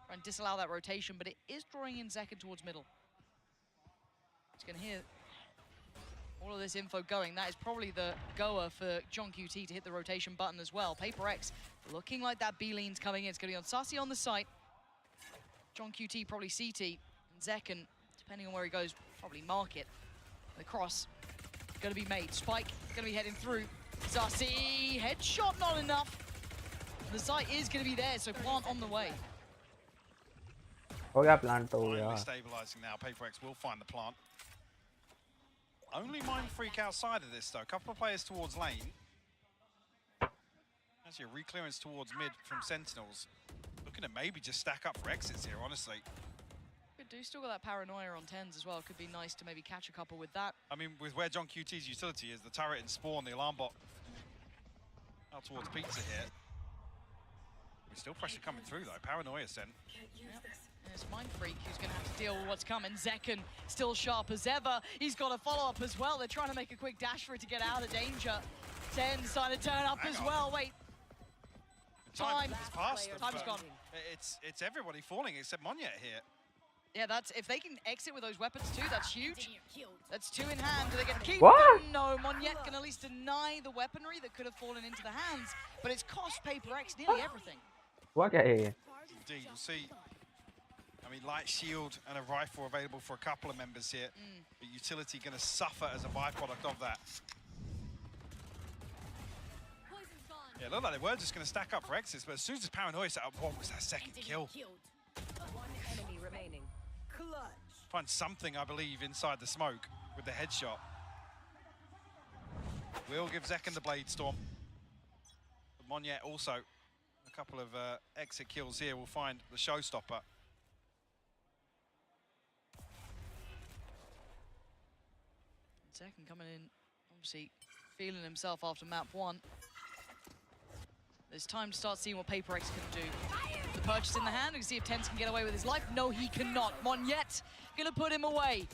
try and disallow that rotation, but it is drawing in Zekken towards middle. He's going to hear all of this info going. That is probably the goer for John QT to hit the rotation button as well. PRX looking like that B-lean's coming in. It's going to be on Sassy on the site. John QT probably CT. And Zekken, depending on where he goes, probably mark it. The cross going to be made. Spike going to be heading through. Sassy, headshot not enough. The site is going to be there, so plant on the way. हो गया plant तो हो Finally गया. stabilizing now. PRX will find the plant. Only Mindfreak outside of this, though. A couple of players towards lane. Actually, a reclearance towards mid from Sentinels. Looking to maybe just stack up for exits here, honestly. We do still got that paranoia on 10s as well. Could be nice to maybe catch a couple with that. I mean, with where John QT's utility is, the turret and spawn, the alarm bot out towards Pizza here. There's still pressure coming through, though. Paranoia, Sen. There's Mindfreak who's going to have to deal with what's coming. Zekken still sharp as ever. He's got a follow-up as well. They're trying to make a quick dash for it to get out of danger. 10's starting to turn up as well. Wait. Time. It's past them, Time's but gone. It's everybody falling except Monyet here. Yeah, that's if they can exit with those weapons too, that's huge. That's 2 in hand. Do they get to keep What? them? No, Monyet can at least deny the weaponry that could have fallen into the hands, but it's cost PRX nearly everything. हुआ क्या है ये? Indeed, you'll see. I mean, light shield and a rifle available for a couple of members here. But utility going to suffer as a byproduct of that. Yeah, it looked like they were just going to stack up for exits, but as soon as Paranoia set up, what was that second kill? One enemy remaining. Clutch. Find something, I believe, inside the smoke with the headshot. Will give Zekken the Blade Storm. But Monyet also, a couple of exit kills here will find the showstopper. Zekken coming in, obviously feeling himself after map 1. There's time to start seeing what PRX can do. The purchase in the hand, we can see if 10s can get away with his life. No, he cannot. Monyet gonna put him away.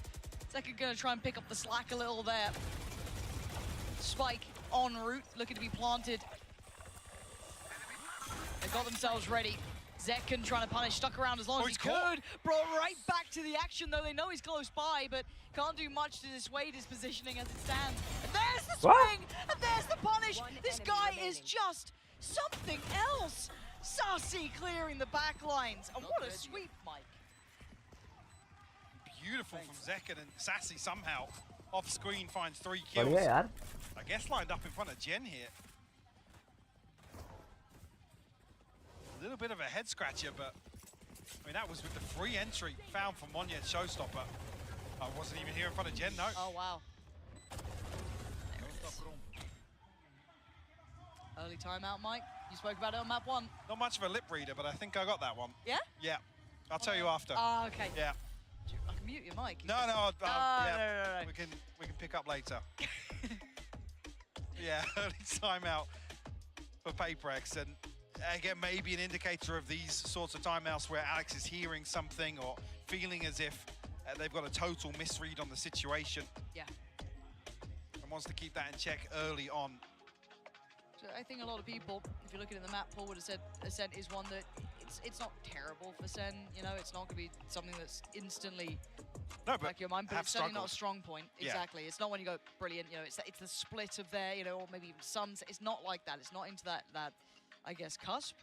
Zekken gonna try and pick up the slack a little there. Spike en route, looking to be planted. They got themselves ready. Zekken trying to punish, stuck around as long as he could. Brought right back to the action, though they know he's close by, but can't do much to dissuade his positioning as it stands. And there's the swing, and there's the punish. This guy is just something else. Sassy clearing the back lines, and what a sweep, Mike. Beautiful from Zekken, and Sassy somehow off screen finds 3 kills. बढ़िया यार. I guess lined up in front of Jen here. A little bit of a head scratcher, but I mean that was with the free entry found from Monyet showstopper. I wasn't even here in front of Jen, no. Oh wow. There it is. Early timeout, Mike. You spoke about it on map 1. Not much of a lip reader, but I think I got that one. Yeah? Yeah. I'll tell you after. Ah, okay. Yeah. I can mute your mic. No, no, no. We can pick up later. Yeah, early timeout for PRX, and again, maybe an indicator of these sorts of timeouts where Alex is hearing something or feeling as if they've got a total misread on the situation. Yeah. And wants to keep that in check early on. So I think a lot of people, if you're looking at the map, Paul would have said SEN is one that it's not terrible for SEN. You know, it's not going to be something that's instantly back your mind, but it's certainly not a strong point. Exactly. It's not when you go brilliant. You know, it's the split of their, you know, or maybe even Suns. It's not like that. It's not into that I guess cusp.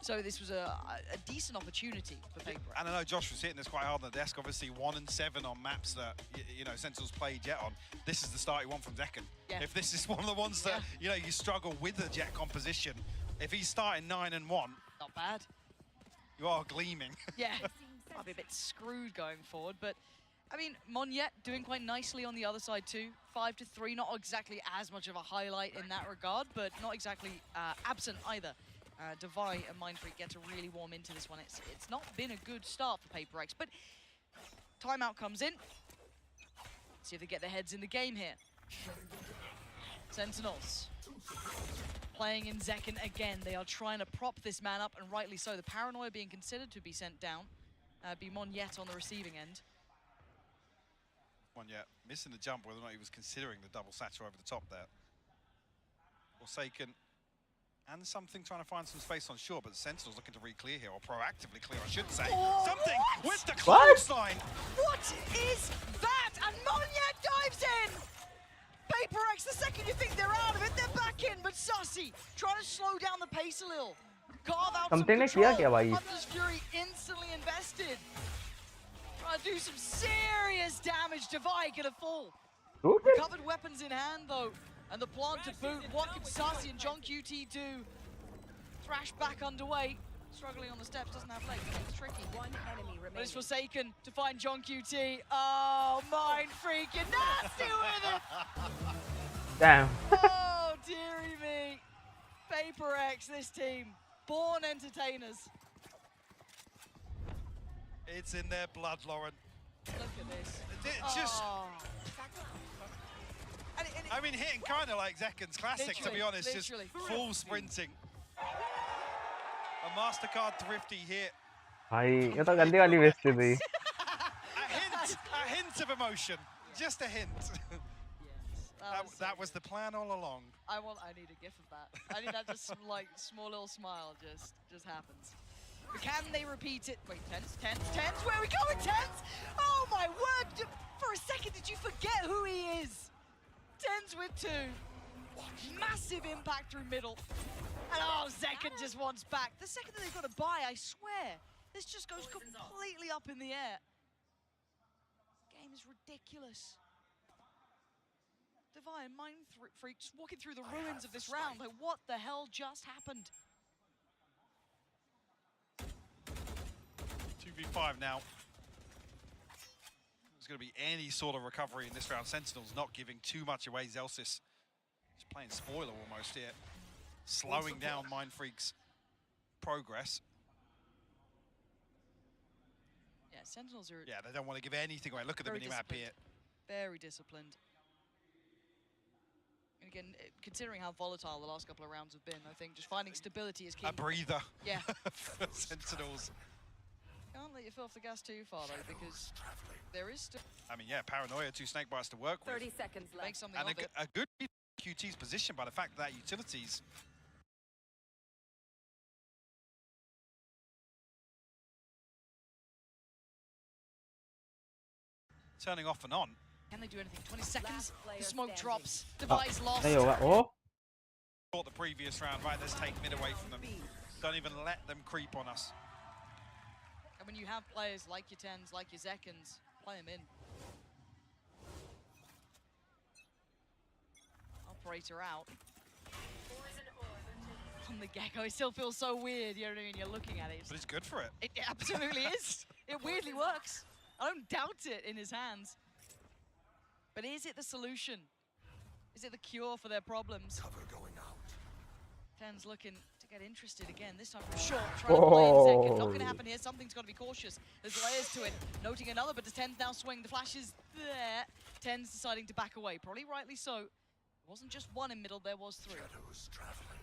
So this was a decent opportunity for PRX. And I know Josh was hitting this quite hard on the desk. Obviously 1 and 7 on maps that you know Sentinels played Jet on. This is the start he won from Zekken. Yeah. If this is one of the ones that you know you struggle with the Jet composition, if he's starting 9 and 1, not bad. You are gleaming. Yeah, might be a bit screwed going forward, but I mean Monyet doing quite nicely on the other side too. 5-3, not exactly as much of a highlight in that regard, but not exactly absent either. Devi and Mindfreak get to really warm into this one. It's not been a good start for PRX, but timeout comes in. See if they get their heads in the game here. Sentinels playing in Zekken again. They are trying to prop this man up, and rightly so. The paranoia being considered to be sent down. Be Monyet on the receiving end. Monyet missing the jump, whether or not he was considering the double satchel over the top there. Forsaken. And something trying to find some space on shore, but the Sentinels looking to re-clear here, or proactively clear, I should say. Something with the clothesline. What is that? And Monyet dives in. PRX, the second you think they're out of it, they're back in. But Sussy trying to slow down the pace a little. Carve out some control. Hunter's Fury instantly invested. Trying to do some serious damage. Devi gonna fall. Recovered weapons in hand though. And the plant to boot. What can Sussy and John QT do? Thrash back underway. Struggling on the steps, doesn't have legs. It's tricky. One enemy remaining. But it's Forsaken to find John QT. Oh, Mindfreak, you're nasty with it! Damn. Oh, dearie me. PRX, this team. Born entertainers. It's in their blood, Lauren. Look at this. It's just... I mean, hitting kind of like Zekken's classic, to be honest, just full sprinting. A Mastercard thrifty hit. भाई ये तो गंदी वाली waste थी. A hint of emotion, just a hint. Yes, that was the plan all along. I need a gif of that. I need that just like small little smile just happens. But can they repeat it? Wait, Tens? Where are we going, Tens? Oh my word! For a second, did you forget who he is? Tens with 2. Massive impact through middle. And oh, Zekken just wants back. The second that they've got to buy, I swear, this just goes completely up in the air. Game is ridiculous. Devi and Mindfreak just walking through the ruins of this round. Like, what the hell just happened? 2v5 now. There's going to be any sort of recovery in this round. Sentinels not giving too much away. Zelsis just playing spoiler almost here. Slowing down Mindfreak's progress. Yeah, Sentinels are... Yeah, they don't want to give anything away. Look at the minimap here. Very disciplined. And again, considering how volatile the last couple of rounds have been, I think just finding stability is key. A breather. Yeah. For Sentinels. Can't let your foot off the gas too far though, because there is still... I mean, yeah, paranoia, 2 snake bites to work with. 30 seconds left. Make something And of it. a good QT's position by the fact that utilities turning off and on. Can they do anything? 20 seconds, the smoke drops, Devi's lost. नहीं होगा. Oh. Thought the previous round, right, let's take mid away from them. Don't even let them creep on us. And when you have players like your Tens, like your Zekkens, play them in. Operator out. From the get-go, it still feels so weird, you know what I mean? You're looking at it. But it's good for it. It absolutely is. It weirdly works. I don't doubt it in his hands. But is it the solution? Is it the cure for their problems? Cover going out. Tens looking to get interested again, this time from short, trying to play in second. Not going to happen here, something's got to be cautious. There's layers to it, noting another, but does Tens now swing? The flash is there. Tens deciding to back away, probably rightly so. It wasn't just one in middle, there was 3. Shadows traveling.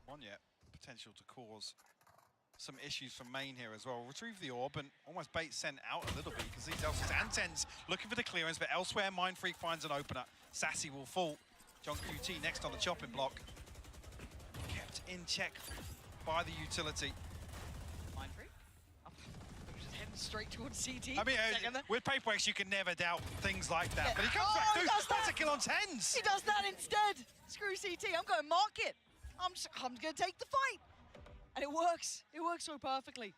One yet potential to cause some issues from main here as well. Retrieve the orb and almost bait Sen out a little bit because these Elsa's and Tens looking for the clearance, but elsewhere Mindfreak finds an opener. Sassy will fall. John QT next on the chopping block. Kept in check by the utility. Mindfreak? Just heading straight towards CT. I mean, with PRX you can never doubt things like that, Yeah. but he comes back through. That's a kill on Tens. He does that instead. Screw CT. I'm going market. I'm going to take the fight. And it works. It works so perfectly.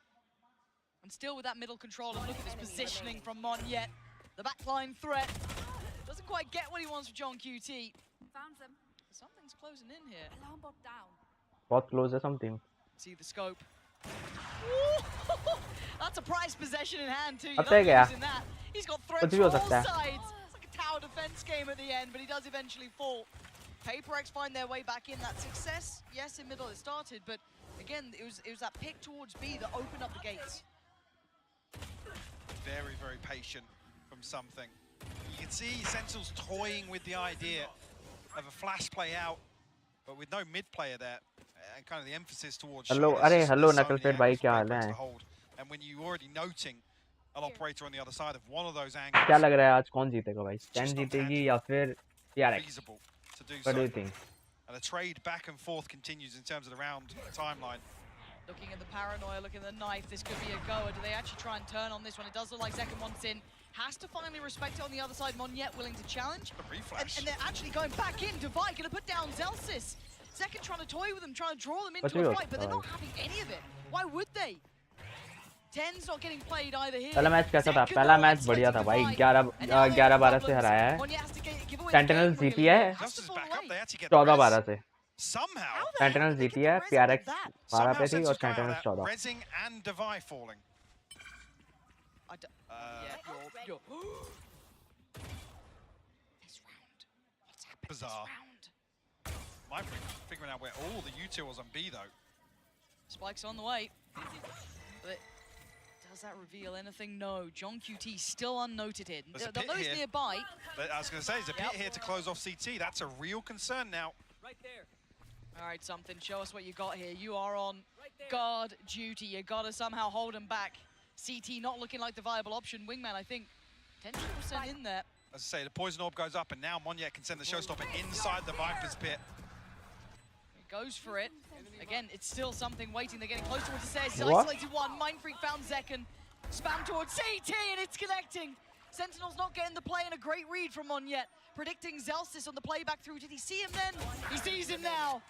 And still with that middle control, and look at this positioning from Monyet. The backline threat. Doesn't quite get what he wants from John QT. Found them. Something's closing in here. Alarm bot down. बहुत close है something. See the scope. Ooh, that's a prized possession in hand too. अब तक गया. That. He's got threats कुछ भी from हो all सकता है. sides. It's like a tower defense game at the end, but he does eventually fall. PRX find their way back in. That success, yes, in middle it started, but again, it was that pick towards B that opened up the gates. Very, very patient from something. You can see Sentinels toying with the idea of a flash play out, but with no mid player there, and kind of the emphasis towards. Hello, अरे hello Knucklehead भाई क्या हाल है? And when you're already noting an operator on the other side of one of those angles, क्या लग रहा है आज कौन जीतेगा भाई? SEN जीतेगी या फिर PRX? feasible to do What do so. you think? And the trade back and forth continues in terms of the round timeline. Looking at the paranoia, looking at the knife, this could be a goer. Do they actually try and turn on this one? It does look like Zekken wants in. Has to finally respect it on the other side. Monyet willing to challenge. And they're actually going back in. Divide going to put down Zelsis. Zekken trying to toy with them, trying to draw them into a fight, but they're not having any of it. Why would they? Ten's not getting played either here. पहला match कैसा था? पहला match बढ़िया था भाई. 11-12 से हराया है. Sentinels जीती है 14-12 से. Somehow Sentinels जीती है. PRX 12 पे थी और Sentinels 14. Rezzing and Devi falling. You're this round. What's happened Bizarre. this round? Mindfreak figuring out where all the utils on B though. Spike's on the way. But does that reveal anything? No. John QT still unnoted here. They'll know he's nearby. But I was going to say, there's a pit here to close off CT. That's a real concern now. Right there. All right, something. Show us what you got here. You are on guard duty. You got to somehow hold him back. CT not looking like the viable option. Wingman, I think, 10% in there. As I say, the poison orb goes up, and now Monyet can send the showstopper inside the Viper's pit. He goes for it. Again, it's still something waiting. They're getting close towards the stairs. He's isolated one. Mindfreak found Zekken. Spam towards CT, and it's connecting. Sentinel's not getting the play, and a great read from Monyet. Predicting Zelsis on the playback through. Did he see him then? He sees him now.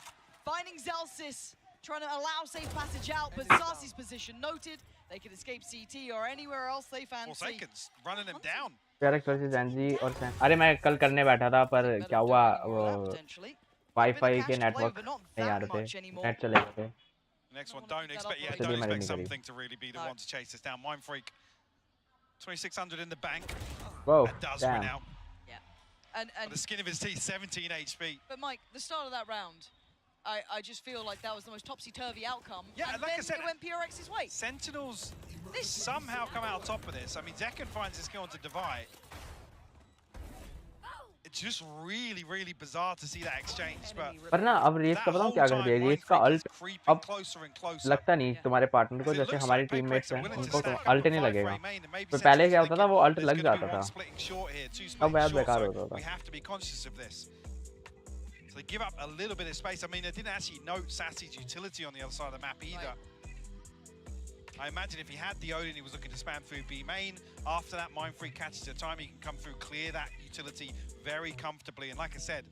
Finding Zelsis. Trying to allow safe passage out, but Sarsi's position noted. They can escape CT or anywhere else they fancy. Forsaken's running him down. PRX versus NG और SEN. अरे मैं कल करने बैठा था पर क्या हुआ वो वाईफाई के नेटवर्क नहीं आ रहे थे. नेट चले गए थे. Next one, don't expect something to really be the one to chase us down. Mindfreak, 2600 in the bank. Whoa, that does damn. win out. Yeah. And the skin of his teeth, 17 HP. But Mike, the start of that round, I just feel like that was the most topsy-turvy outcome. Yeah, and like then I said, it went PRX's way. Sentinels somehow come out top of this. I mean, Zekken finds his skill onto Divide. It's just really, really bizarre to see that exchange. पर ना अब race का बताऊं क्या कर दिया. Race का alt अब लगता नहीं तुम्हारे पार्टनर को जैसे हमारे टीममेट्स हैं उनको तो अल्ट नहीं लगेगा. तो पहले क्या होता था वो अल्ट लग जाता था. अब बहुत बेकार होता था. So they give up a little bit of space. I mean, they didn't actually note Sassy's utility on the other side of the map either. I imagine if he had the Odin, he was looking to spam through B main. After that, Mindfreak catches the time, he can come through, clear that utility very comfortably. And like I said,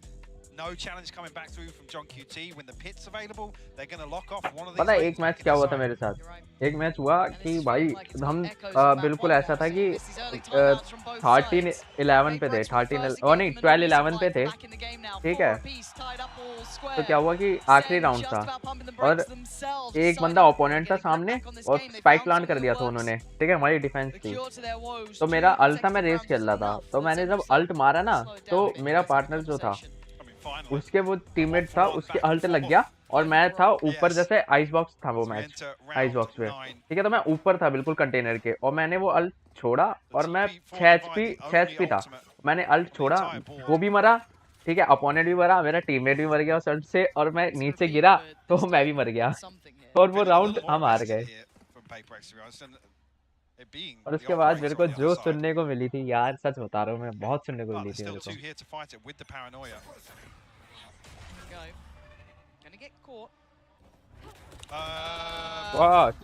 no challenge coming back through from John QT. When the pit's available, they're going to lock off one of these. पता है एक match क्या हुआ था मेरे साथ. एक match हुआ कि भाई हम बिल्कुल ऐसा था कि 13-11 पे थे. 12-11 पे थे. ठीक है. तो क्या हुआ कि आखिरी राउंड था और एक बंदा ओपोनेंट था सामने और स्पाइक प्लांट कर दिया था उन्होंने. ठीक है, हमारी डिफेंस थी. तो मेरा अल्ट था, मैं रेस खेल रहा था. तो मैंने जब अल्ट मारा ना तो मेरा पार्टनर जो था उसके वो टीममेट था, उसके अल्ट लग गया और मैं था ऊपर, जैसे आइस बॉक्स था वो मैच, आइस बॉक्स पे. ठीक है, तो मैं ऊपर था बिल्कुल कंटेनर के और मैंने वो अल्ट छोड़ा और मैं 6 HP था. मैंने अल्ट छोड़ा, वो भी मरा ठीक है, अपोनेंट भी मरा, मेरा टीममेट भी मर गया उस शॉट से, और मैं नीचे गिरा तो मैं भी मर गया, और वो राउंड हम हार गए। और उसके बाद मेरे को जो सुनने को मिली थी यार, सच बता रहा हूँ मैं, बहुत सुनने को मिली थी मेरे को। What?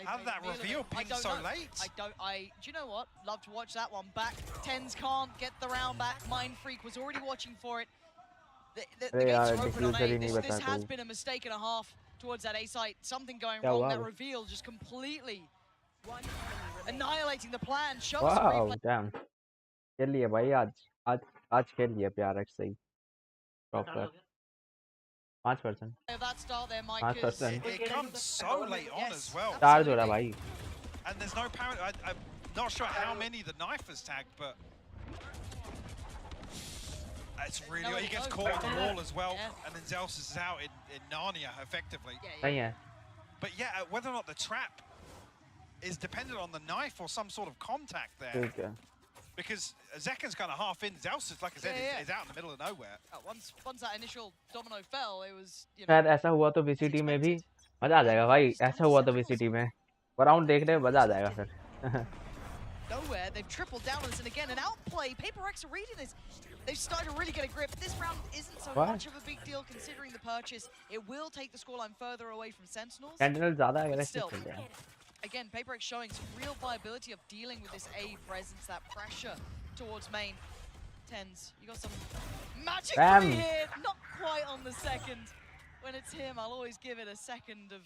How did that reveal ping so late? Do you know what? Love to watch that one back. Tens can't get the round back. Mind Freak was already watching for it. The gates are open on A. This has been a mistake and a half towards that A site. Something going wrong. That reveal just completely annihilating the plan. Wow, damn. खेल लिया भाई आज खेल लिया PRX सही proper 5%. 5%. It comes so late on as well. चार जोड़ा भाई. And there's no parent. I'm not sure how many the knife has tagged, but it's really he gets caught on the wall as well, and then Zels is out in Narnia effectively. Yeah. But yeah, whether or not the trap is dependent on the knife or some sort of contact there. Okay. Because Zekan's kind of half in. Zels is, like I said, is out in the middle of nowhere. Once that initial domino fell, it was, you know. शायद ऐसा हुआ तो VCT में भी मजा आ जाएगा भाई. ऐसा हुआ तो VCT में राउंड देख रहे मजा आ जाएगा फिर. Nowhere, they've tripled down on this, and again an outplay. PRX are reading this. They've started to really get a grip. This round isn't so much of a big deal considering the purchase. It will take the scoreline further away from Sentinels. Sentinels ज़्यादा aggressive खेल रहे हैं. Again, PRX showing some real viability of dealing with this A presence, that pressure towards main. Tens, you got some magic here. Not quite on the second. When it's him, I'll always give it a second of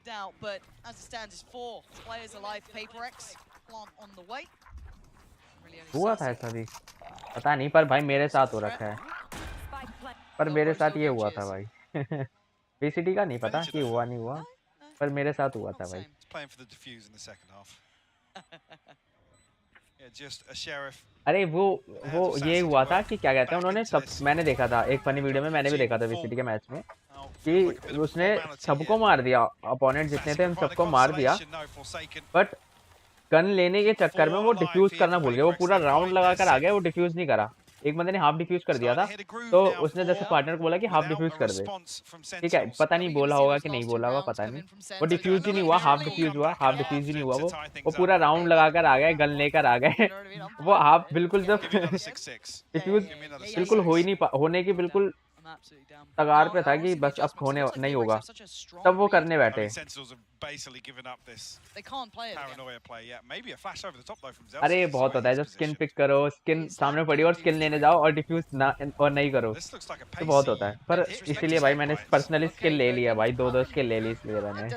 doubt. But as it stands, it's 4 players alive. PRX plant on the way. हुआ था ऐसा भी पता नहीं, पर भाई मेरे साथ हो रखा है. पर मेरे साथ ये हुआ था भाई. VCT का नहीं पता कि हुआ नहीं हुआ, पर मेरे साथ हुआ था भाई. Playing for the defuse in the second half. Yeah, just a sheriff. अरे वो ये हुआ था कि क्या कहते हैं उन्होंने सब, मैंने देखा था एक फनी वीडियो में, मैंने भी देखा था VCT के मैच में कि उसने सबको मार दिया, अपोनेंट जितने थे उन सबको मार दिया, बट गन लेने के चक्कर में वो डिफ्यूज करना भूल गया. वो पूरा राउंड लगा कर आ गया, वो डिफ्यूज नहीं करा. एक बंदे ने हाफ डिफ्यूज कर दिया था, तो उसने जैसे पार्टनर को बोला कि हाफ डिफ्यूज कर दे. ठीक है, पता नहीं बोला होगा कि नहीं बोला होगा, पता नहीं. वो डिफ्यूज ही नहीं हुआ, हाफ डिफ्यूज हुआ, हाफ डिफ्यूज ही नहीं हुआ. वो पूरा राउंड लगा कर आ गए, गन लेकर आ गए. वो हाफ बिल्कुल जब डिफ्यूज बिल्कुल हो ही नहीं होने की बिल्कुल तगार पे था कि बस अब होने नहीं होगा, तब वो करने बैठे. अरे बहुत होता है जब स्किन पिक करो, स्किन सामने पड़ी और स्किन लेने जाओ और डिफ्यूज ना और नहीं करो, तो बहुत होता है. पर इसीलिए भाई मैंने पर्सनली स्किल ले लिया भाई, 2 स्किल ले ली इसलिए मैंने.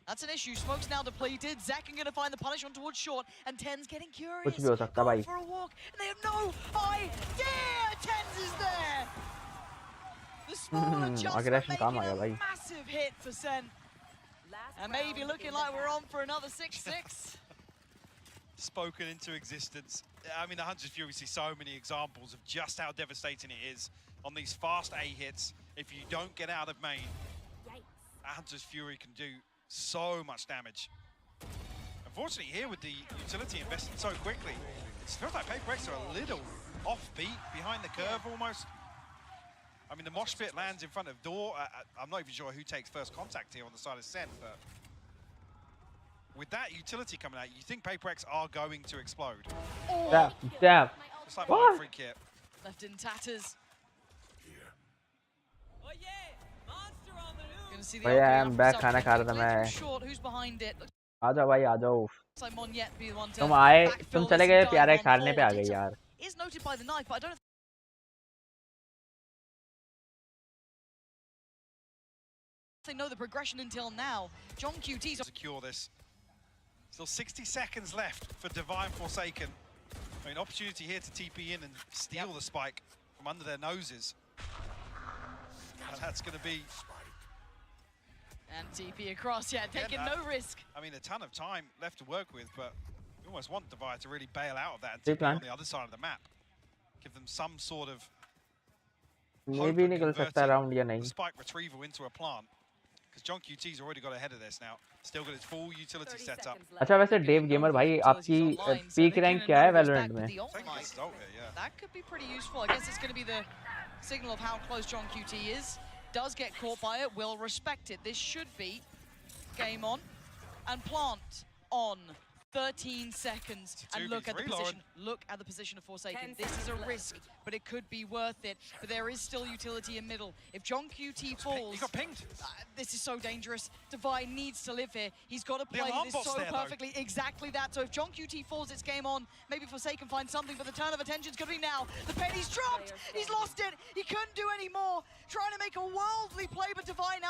That's an issue. Smoke's now depleted. Zekan going to find the punishment towards short, and Tens getting curious. कुछ भी हो सकता भाई. For a walk, and they have no idea Tens is there. The small adjustment making a massive hit for Sen, and maybe looking like we're on for another 6-6. Spoken into existence. I mean, the Hunter's Fury see so many examples of just how devastating it is on these fast A hits. If you don't get out of main, Hunter's Fury can do so much damage. Unfortunately, here with the utility invested so quickly, it feels like PRX are a little offbeat, behind the curve almost. I mean, the mosh pit lands in front of door. I'm not even sure who takes first contact here on the side of SEN, but with that utility coming out, you think PRX are going to explode. Damn. Just like my freak here. Left in tatters. भाई I am back. खाना खा रहा था मैं. आ जाओ भाई, आ जाओ. तुम आए, तुम चले गए, प्यारे खाने पे आ गए यार. They know the progression until now. John QT secure this. Still 60 seconds left for Divine Forsaken. I mean, opportunity here to TP in and steal the spike from under their noses. And that's going to be. And TP across, taking no risk. I mean, a ton of time left to work with, but you almost want Divide to really bail out of that and TP on the other side of the map. Give them some sort of maybe निकल सकता है round या नहीं. Spike retrieval into a plant. Because John QT's already got ahead of this now. Still got its full utility set up. अच्छा वैसे Dave gamer भाई आपकी peak rank क्या है वैलोरेंट में? That could be pretty useful. I guess it's going to be the signal of how close John QT is. Does get caught by it, will respect it. This should be game on. And plant on 13 seconds. And look at the position. Look at the position of Forsaken. This is a risk, but it could be worth it. But there is still utility in middle. If John QT falls, he got pinged. This is so dangerous. Divine needs to live here. He's got to play this so perfectly. Exactly that. So if John QT falls, it's game on. Maybe Forsaken finds something, but the turn of attention is going to be now. The penny's dropped. He's lost it. He couldn't do any more. Trying to make a worldly play, but Divine